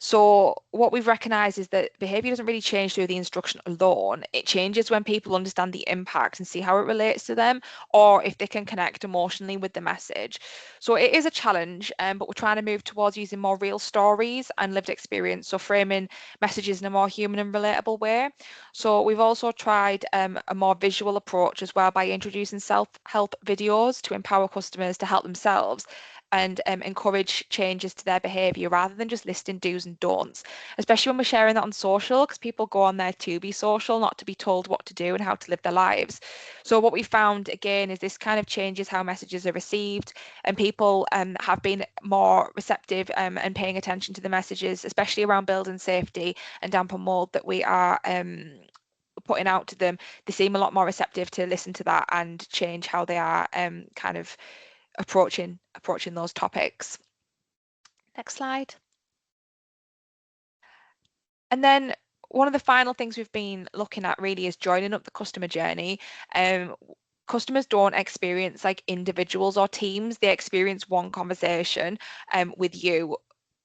So what we've recognised is that behaviour doesn't really change through the instruction alone. It changes when people understand the impact and see how it relates to them, or if they can connect emotionally with the message. So it is a challenge, but we're trying to move towards using more real stories and lived experience, so framing messages in a more human and relatable way. So we've also tried a more visual approach as well by introducing self-help videos to empower customers to help themselves and encourage changes to their behaviour rather than just listing do's and don'ts, especially when we're sharing that on social, because people go on there to be social, not to be told what to do and how to live their lives. So what we found again is this kind of changes how messages are received, and people have been more receptive and paying attention to the messages, especially around building safety and damp and mold that we are putting out to them. They seem a lot more receptive to listen to that and change how they are kind of approaching those topics. Next slide. And then one of the final things we've been looking at really is joining up the customer journey. Customers don't experience like individuals or teams, they experience one conversation with you.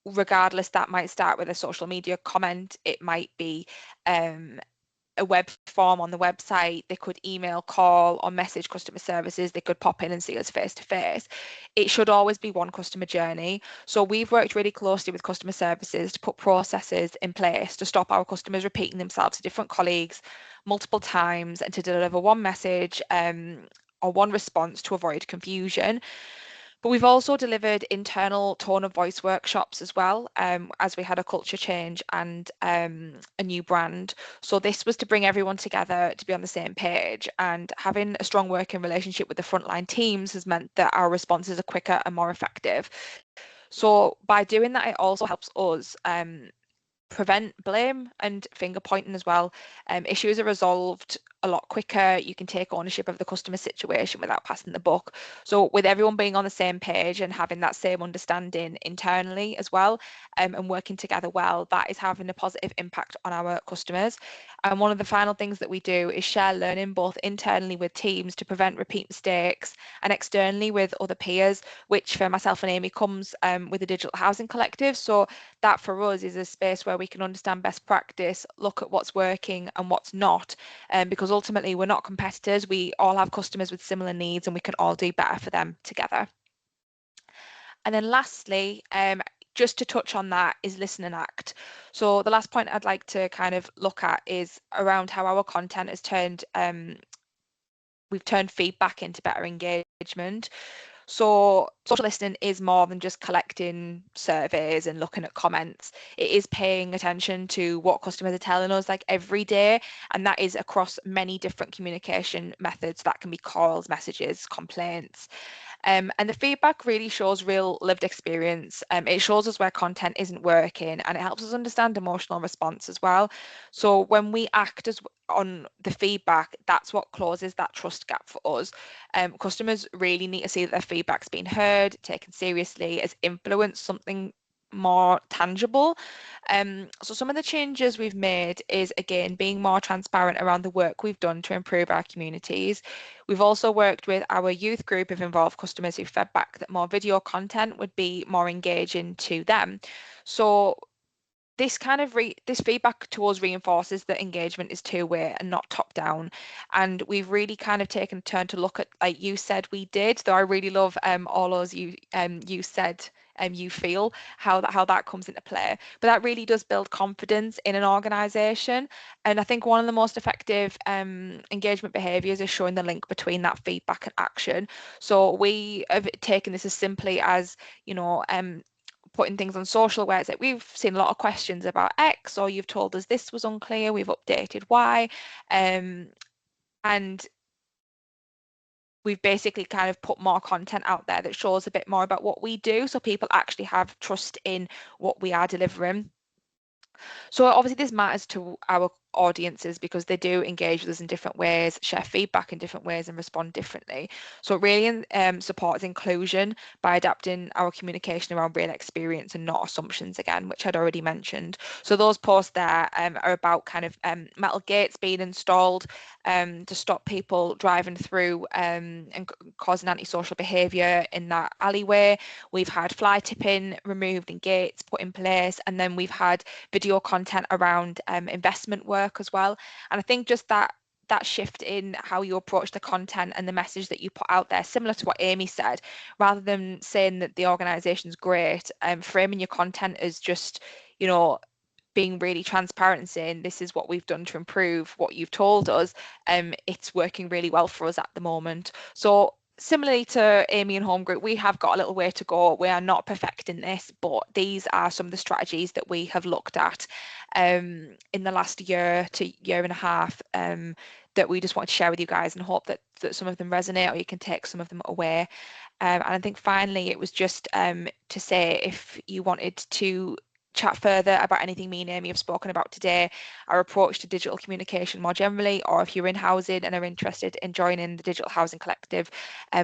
Regardless, that might start with a social media comment, it might be a web form on the website, they could email, call or message customer services, they could pop in and see us face to face. It should always be one customer journey. So we've worked really closely with customer services to put processes in place to stop our customers repeating themselves to different colleagues multiple times, and to deliver one message or one response to avoid confusion. But we've also delivered internal tone of voice workshops as well, as we had a culture change and a new brand. So this was to bring everyone together to be on the same page, and having a strong working relationship with the frontline teams has meant that our responses are quicker and more effective. So by doing that, it also helps us prevent blame and finger pointing as well. Issues are resolved a lot quicker. You can take ownership of the customer situation without passing the buck. So with everyone being on the same page and having that same understanding internally as well, and working together well, that is having a positive impact on our customers. And one of the final things that we do is share learning both internally with teams to prevent repeat mistakes, and externally with other peers, which for myself and Aimee comes with the Digital Housing Collective. So that for us is a space where we can understand best practice, look at what's working and what's not, because ultimately we're not competitors, we all have customers with similar needs and we can all do better for them together. And then lastly, just to touch on that is listen and act. So the last point I'd like to kind of look at is around how our content has turned, we've turned feedback into better engagement. So social listening is more than just collecting surveys and looking at comments. It is paying attention to what customers are telling us like every day, and that is across many different communication methods. That can be calls, messages, complaints. And the feedback really shows real lived experience. It shows us where content isn't working, and it helps us understand emotional response as well. So when we act on the feedback, that's what closes that trust gap for us. Customers really need to see that their feedback's been heard, taken seriously, has influenced something more tangible. So some of the changes we've made is, again, being more transparent around the work we've done to improve our communities. We've also worked with our youth group of involved customers who fed back that more video content would be more engaging to them. So this kind of this feedback to us reinforces that engagement is two-way and not top-down, and we've really kind of taken a turn to look at, like you said we did, though I really love Orlo's you said you feel how that comes into play, but that really does build confidence in an organization. And I think one of the most effective engagement behaviors is showing the link between that feedback and action. So we have taken this as simply as, you know, putting things on social where it's like, we've seen a lot of questions about X, or you've told us this was unclear, we've updated Y, and we've basically kind of put more content out there that shows a bit more about what we do, so people actually have trust in what we are delivering. So obviously this matters to our audiences because they do engage with us in different ways, share feedback in different ways, and respond differently. So it really supports inclusion by adapting our communication around real experience and not assumptions, again, which I'd already mentioned. So those posts there are about kind of metal gates being installed to stop people driving through and causing antisocial behaviour in that alleyway. We've had fly tipping removed and gates put in place, and then we've had video content around investment work as well. And I think just that shift in how you approach the content and the message that you put out there, similar to what Aimee said, rather than saying that the organisation's great, framing your content as just, you know, being really transparent and saying this is what we've done to improve what you've told us, it's working really well for us at the moment. So similarly to Aimee and Home Group, we have got a little way to go. We are not perfecting this, but these are some of the strategies that we have looked at in the last year to year and a half that we just want to share with you guys, and hope that some of them resonate, or you can take some of them away. And I think finally it was just to say, if you wanted to chat further about anything me and Aimee have spoken about today, our approach to digital communication more generally, or if you're in housing and are interested in joining the Digital Housing Collective,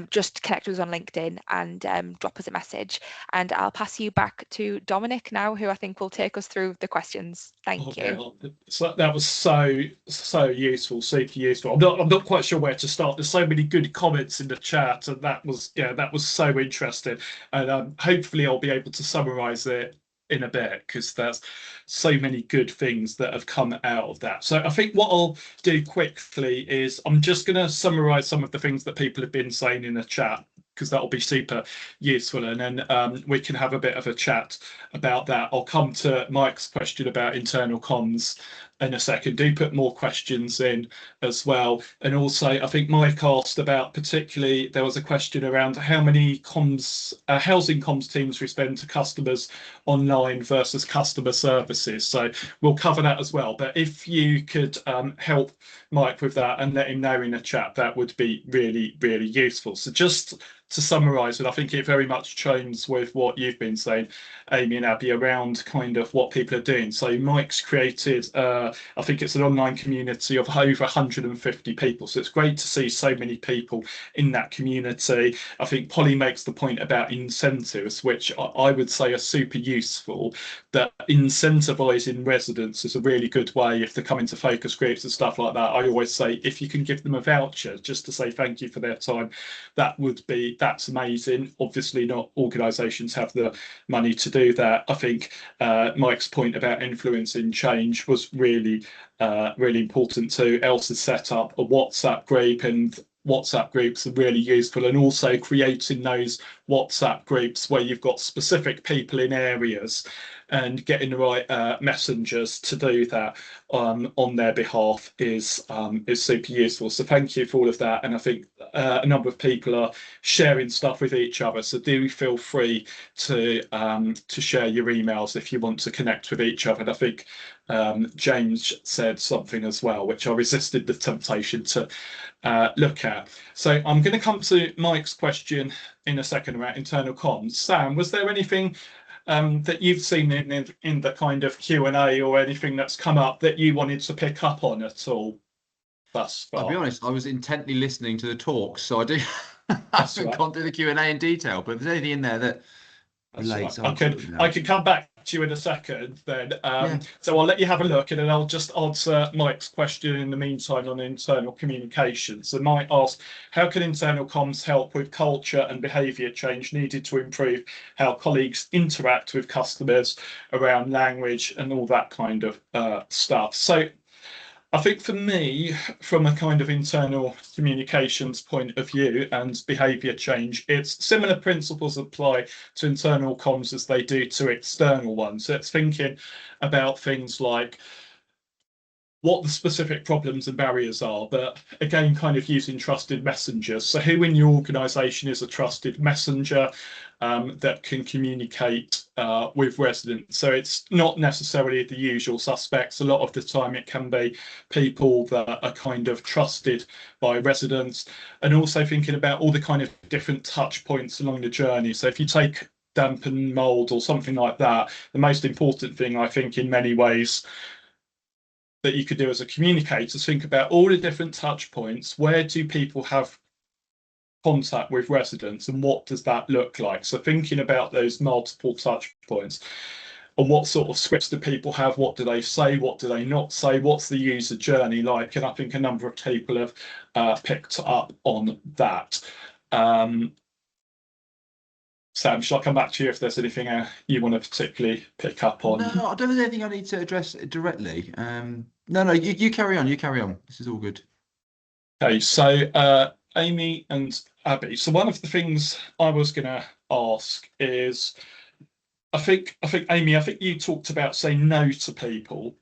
just connect with us on LinkedIn and drop us a message. And I'll pass you back to Dominic now, who I think will take us through the questions. Thank you. So that was so useful, super useful. I'm not quite sure where to start. There's so many good comments in the chat, and that was so interesting. And hopefully I'll be able to summarise it in a bit, because there's so many good things that have come out of that. So I think what I'll do quickly is I'm just going to summarize some of the things that people have been saying in the chat, because that will be super useful, and then we can have a bit of a chat about that. I'll come to Mike's question about internal comms in a second. Do put more questions in as well. And also, I think Mike asked about, particularly, there was a question around how many comms, housing comms teams we spend to customers online versus customer services. So we'll cover that as well. But if you could help Mike with that and let him know in the chat, that would be really, really useful. So just to summarise, and I think it very much chimes with what you've been saying, Aimee and Abby, around kind of what people are doing. So Mike's created, I think it's an online community of over 150 people. So it's great to see so many people in that community. I think Polly makes the point about incentives, which I would say are super useful, that incentivising residents is a really good way if they come into focus groups and stuff like that. I always say, if you can give them a voucher just to say thank you for their time, that's amazing. Obviously not organisations have the money to do that. I think Mike's point about influencing change was really important too. Els has set up a WhatsApp group, and WhatsApp groups are really useful, and also creating those WhatsApp groups where you've got specific people in areas and getting the right messengers to do that on their behalf is super useful. So thank you for all of that. And I think a number of people are sharing stuff with each other. So do feel free to share your emails if you want to connect with each other. And I think James said something as well, which I resisted the temptation to look at. So I'm going to come to Mike's question in a second about internal comms. Sam, was there anything that you've seen in the kind of Q&A or anything that's come up that you wanted to pick up on at all thus far? I'll be honest, I was intently listening to the talk, so I haven't gone through the Q&A in detail, but if there's anything in there that relates, right. I can come back to you in a second then. So I'll let you have a look, and then I'll just answer Mike's question in the meantime on internal communication. So Mike asked, how can internal comms help with culture and behaviour change needed to improve how colleagues interact with customers around language and all that kind of stuff? So I think for me, from a kind of internal communications point of view and behaviour change, it's similar principles apply to internal comms as they do to external ones. So it's thinking about things like what the specific problems and barriers are, but again, kind of using trusted messengers. So who in your organisation is a trusted messenger that can communicate with residents? So it's not necessarily the usual suspects. A lot of the time it can be people that are kind of trusted by residents, and also thinking about all the kind of different touch points along the journey. So if you take damp and mould or something like that, the most important thing, I think, in many ways, that you could do as a communicator is think about all the different touch points. Where do people have contact with residents, and what does that look like? So thinking about those multiple touch points, and what sort of scripts do people have? What do they say? What do they not say? What's the user journey like? And I think a number of people have picked up on that. Sam, shall I come back to you if there's anything you want to particularly pick up on? No, I don't think there's anything I need to address directly. No, you carry on. You carry on. This is all good. Okay, so Aimee and Abby. So one of the things I was going to ask is, I think Aimee, I think you talked about saying no to people.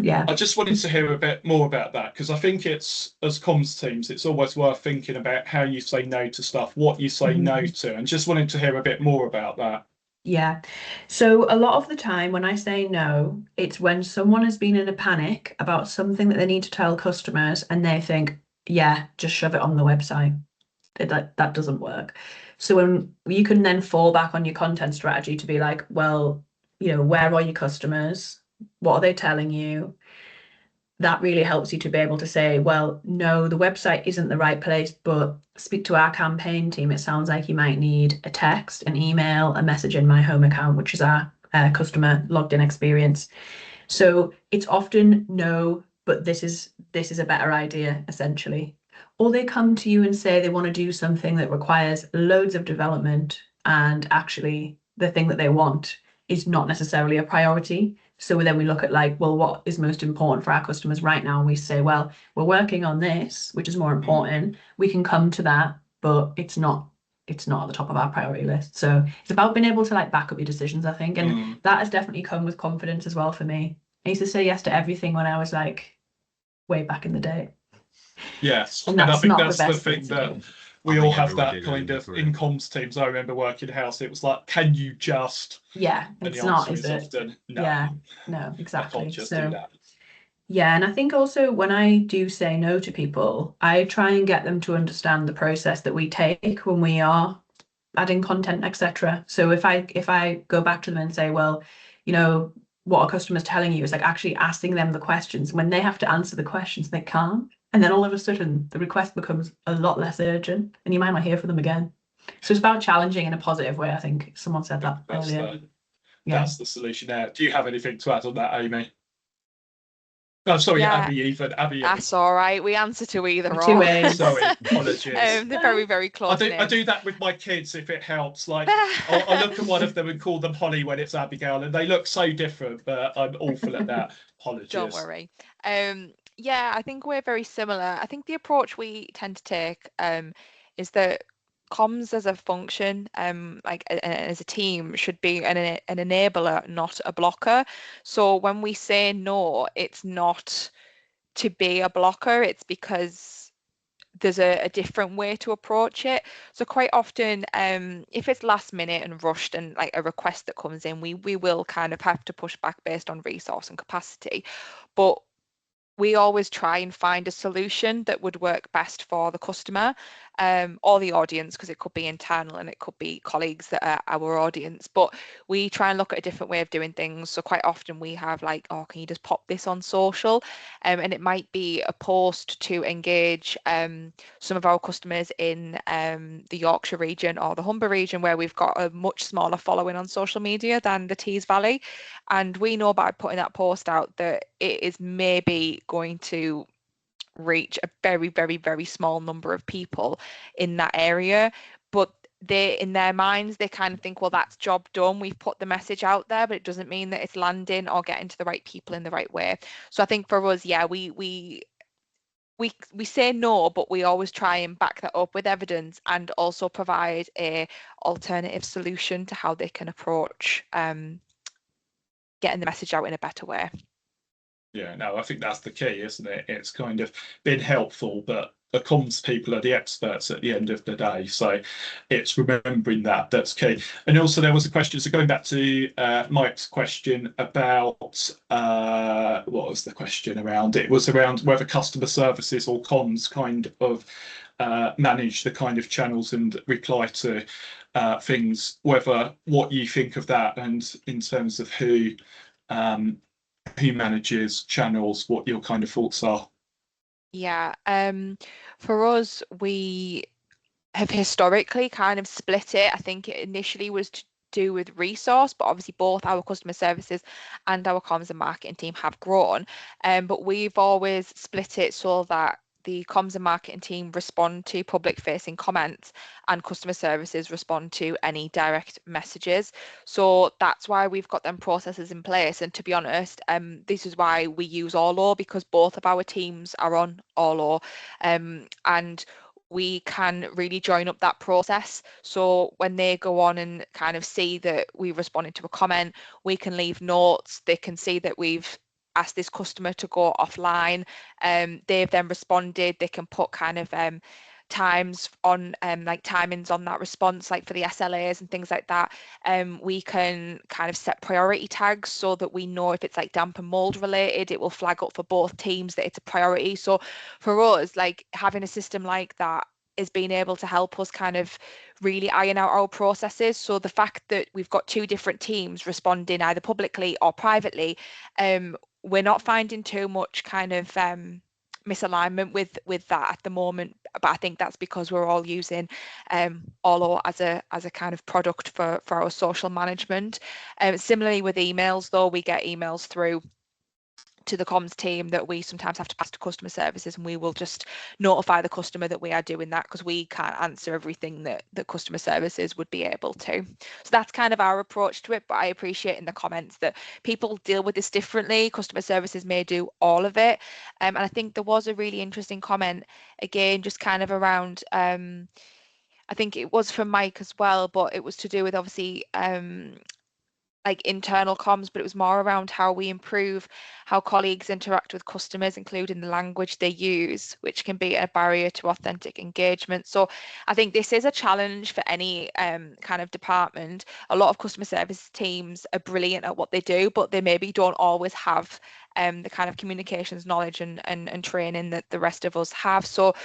Yeah. I just wanted to hear a bit more about that, because I think it's, as comms teams, it's always worth thinking about how you say no to stuff, what you say no to, and just wanted to hear a bit more about that. Yeah. So a lot of the time when I say no, it's when someone has been in a panic about something that they need to tell customers and they think, yeah, just shove it on the website. That doesn't work. So when you can then fall back on your content strategy to be like, well, where are your customers? What are they telling you? That really helps you to be able to say, well, no, the website isn't the right place, but speak to our campaign team. It sounds like you might need a text, an email, a message in my home account, which is our customer logged in experience. So it's often no, but this is a better idea, essentially. Or they come to you and say they want to do something that requires loads of development, and actually the thing that they want is not necessarily a priority. So then we look at like, well, what is most important for our customers right now? And we say, well, we're working on this, which is more important. We can come to that, but it's not at the top of our priority list. So it's about being able to like back up your decisions, I think. And that has definitely come with confidence as well for me. I used to say yes to everything when I was like way back in the day. Yes, and I think that's the thing that we all have that kind of in comms teams. I remember working house. It was like, can you just? Yeah, it's not, is it? Often, no. Yeah, no, exactly. I can't just do that. Yeah, and I think also when I do say no to people, I try and get them to understand the process that we take when we are adding content, etc. So if I go back to them and say, well, what are customers telling you? It's like actually asking them the questions. When they have to answer the questions, they can't. And then all of a sudden, the request becomes a lot less urgent, and you might not hear from them again. So it's about challenging in a positive way. I think someone said that earlier. That's the solution there. Do you have anything to add on that, Aimee? Oh, sorry, yeah. Abby. That's all right. We answer to either Two or. ways. Sorry, apologies. They're very, very close. I do that with my kids if it helps. Like, I look at one of them and call them Holly when it's Abigail, and they look so different, but I'm awful at that. Apologies. Don't worry. Yeah, I think we're very similar. I think the approach we tend to take is that comms as a function, as a team, should be an enabler, not a blocker. So when we say no, it's not to be a blocker, it's because there's a different way to approach it. So quite often, if it's last minute and rushed and like a request that comes in, we will kind of have to push back based on resource and capacity. But we always try and find a solution that would work best for the customer or the audience, because it could be internal and it could be colleagues that are our audience. But we try and look at a different way of doing things. So quite often we have like, oh, can you just pop this on social? And it might be a post to engage some of our customers in the Yorkshire region or the Humber region, where we've got a much smaller following on social media than the Tees Valley. And we know by putting that post out that it is maybe going to reach a very, very, very small number of people in that area. But they, in their minds, they kind of think, well, that's job done. We've put the message out there, but it doesn't mean that it's landing or getting to the right people in the right way. So I think for us, yeah, we say no, but we always try and back that up with evidence and also provide a alternative solution to how they can approach getting the message out in a better way. Yeah, no, I think that's the key, isn't it? It's kind of been helpful, but the comms people are the experts at the end of the day. So it's remembering that that's key. And also there was a question, so going back to Mike's question about what was the question around? It was around whether customer services or comms kind of manage the kind of channels and reply to things, whether what you think of that, and in terms of who manages channels, what your kind of thoughts are. Yeah, for us, we have historically kind of split it. I think it initially was to do with resource, but obviously both our customer services and our comms and marketing team have grown. But we've always split it so that the comms and marketing team respond to public facing comments and customer services respond to any direct messages. So that's why we've got them processes in place. And to be honest, this is why we use Orlo, because both of our teams are on Orlo, and we can really join up that process. So when they go on and kind of see that we responded to a comment, we can leave notes. They can see that we've asked this customer to go offline. They've then responded. They can put kind of times on like timings on that response, like for the SLAs and things like that. We can kind of set priority tags so that we know if it's like damp and mold related, it will flag up for both teams that it's a priority. So for us, like having a system like that is being able to help us kind of really iron out our processes. So the fact that we've got two different teams responding either publicly or privately, we're not finding too much kind of misalignment with that at the moment. But I think that's because we're all using Orlo as a kind of product for our social management. Similarly with emails, though, we get emails through to the comms team that we sometimes have to pass to customer services, and we will just notify the customer that we are doing that, because we can't answer everything that customer services would be able to. So that's kind of our approach to it. But I appreciate in the comments that people deal with this differently. Customer services may do all of it, and I think there was a really interesting comment again, just kind of around I think it was from Mike as well, but it was to do with obviously like internal comms, but it was more around how we improve how colleagues interact with customers, including the language they use, which can be a barrier to authentic engagement. So I think this is a challenge for any kind of department. A lot of customer service teams are brilliant at what they do, but they maybe don't always have the kind of communications knowledge and training that the rest of us have. So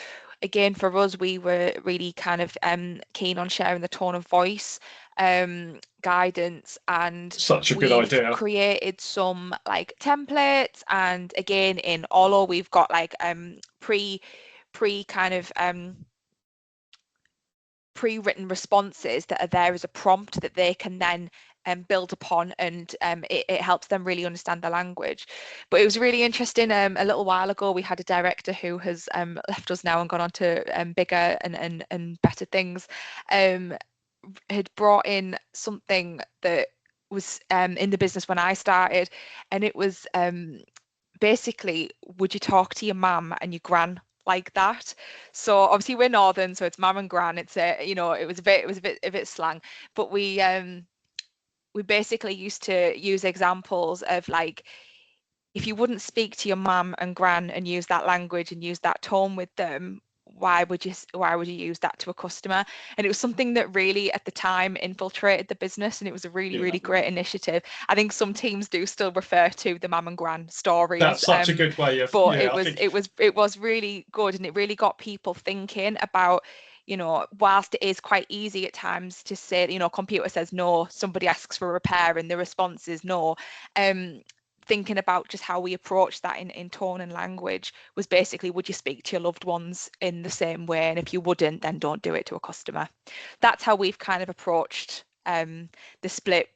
again, for us, we were really kind of keen on sharing the tone of voice guidance, and Such a good we've idea. created some like templates, and again in Orlo we've got like pre kind of pre-written responses that are there as a prompt that they can then build upon, and it helps them really understand the language. But it was really interesting. A little while ago, we had a director who has left us now and gone on to bigger and better things. Had brought in something that was in the business when I started, and it was basically, would you talk to your mum and your gran like that? So obviously we're northern, so it's mum and gran. It's it was a bit slang, but we basically used to use examples of like, if you wouldn't speak to your mum and gran and use that language and use that tone with them, why would you use that to a customer? And it was something that really at the time infiltrated the business, and it was a really great initiative. I think some teams do still refer to the mum and gran stories. That's such a good way of, but it was really good, and it really got people thinking about, whilst it is quite easy at times to say, computer says no, somebody asks for a repair and the response is no, thinking about just how we approach that in tone and language was basically, would you speak to your loved ones in the same way? And if you wouldn't, then don't do it to a customer. That's how we've kind of approached the split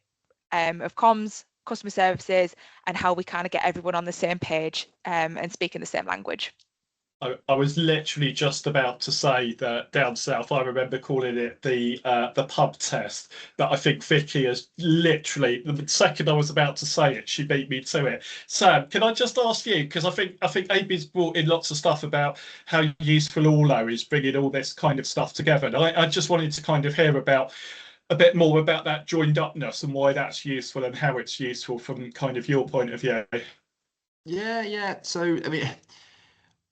of comms, customer services, and how we kind of get everyone on the same page and speaking the same language. I was literally just about to say that down south, I remember calling it the pub test, but I think Vicky has literally, the second I was about to say it, she beat me to it. Sam, can I just ask you, because I think Aimee's brought in lots of stuff about how useful Orlo is bringing all this kind of stuff together, and I just wanted to kind of hear about a bit more about that joined upness and why that's useful and how it's useful from kind of your point of view. Yeah. So I mean,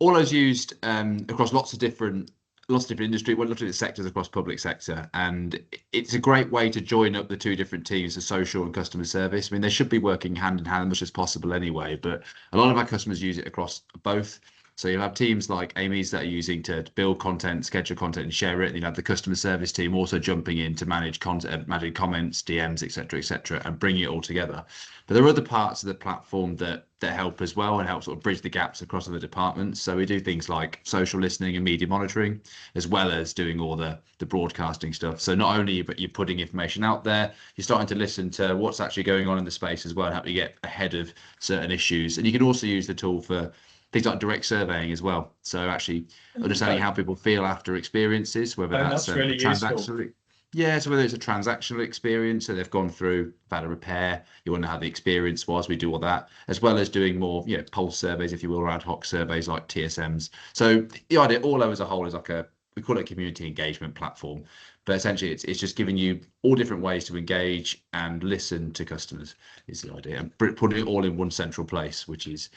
Orlo's used across lots of different industry, well, lots of sectors across public sector, and it's a great way to join up the two different teams, the social and customer service. I mean, they should be working hand in hand as much as possible anyway, but a lot of our customers use it across both. So you'll have teams like Aimee's that are using to build content, schedule content, and share it. And you have the customer service team also jumping in to manage content, managing comments, DMs, etc., and bringing it all together. But there are other parts of the platform that help as well and help sort of bridge the gaps across other departments. So we do things like social listening and media monitoring, as well as doing all the broadcasting stuff. So not only but you're putting information out there, you're starting to listen to what's actually going on in the space as well, and help you get ahead of certain issues. And you can also use the tool for things like direct surveying as well. So actually understanding how people feel after experiences, whether that's really transactional. Yeah, so whether it's a transactional experience, so they've gone through, had a repair, you want to know how the experience was, we do all that, as well as doing more, pulse surveys, if you will, or ad hoc surveys like TSMs. So the idea, Orlo as a whole, is like we call it a community engagement platform, but essentially it's just giving you all different ways to engage and listen to customers is the idea, and putting it all in one central place, which is,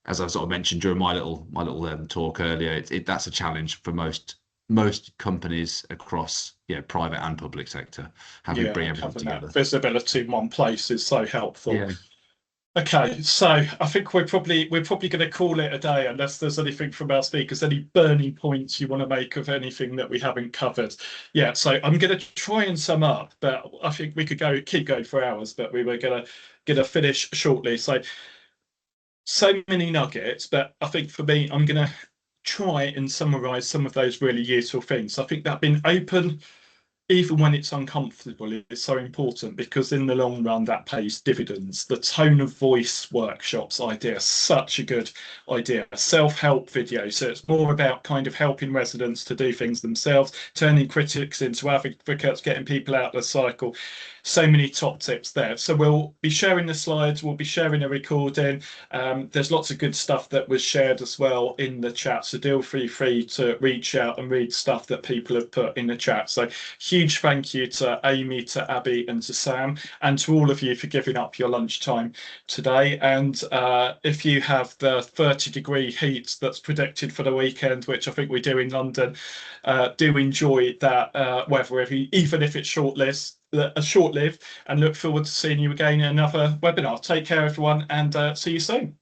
as I sort of mentioned during my little talk earlier, that's a challenge for most companies across private and public sector, having to bring everything together. Visibility in one place is so helpful. Okay, so I think we're probably going to call it a day, unless there's anything from our speakers, any burning points you want to make of anything that we haven't covered. Yeah, so I'm going to try and sum up, but I think we could keep going for hours, but we were going to finish shortly. So many nuggets, but I think for me, I'm going to try and summarize some of those really useful things. I think that being open, even when it's uncomfortable, is so important, because in the long run that pays dividends. The tone of voice workshops idea, such a good idea. Self-help video, so it's more about kind of helping residents to do things themselves, turning critics into advocates, getting people out of the cycle. So many top tips there. So we'll be sharing the slides, we'll be sharing a recording. There's lots of good stuff that was shared as well in the chat, so feel free to reach out and read stuff that people have put in the chat. So huge thank you to Aimee, to Abby, and to Sam, and to all of you for giving up your lunchtime today. And if you have the 30-degree heat that's predicted for the weekend, which I think we do in London, do enjoy that weather, even if it's short-lived, and look forward to seeing you again in another webinar. Take care, everyone, and see you soon.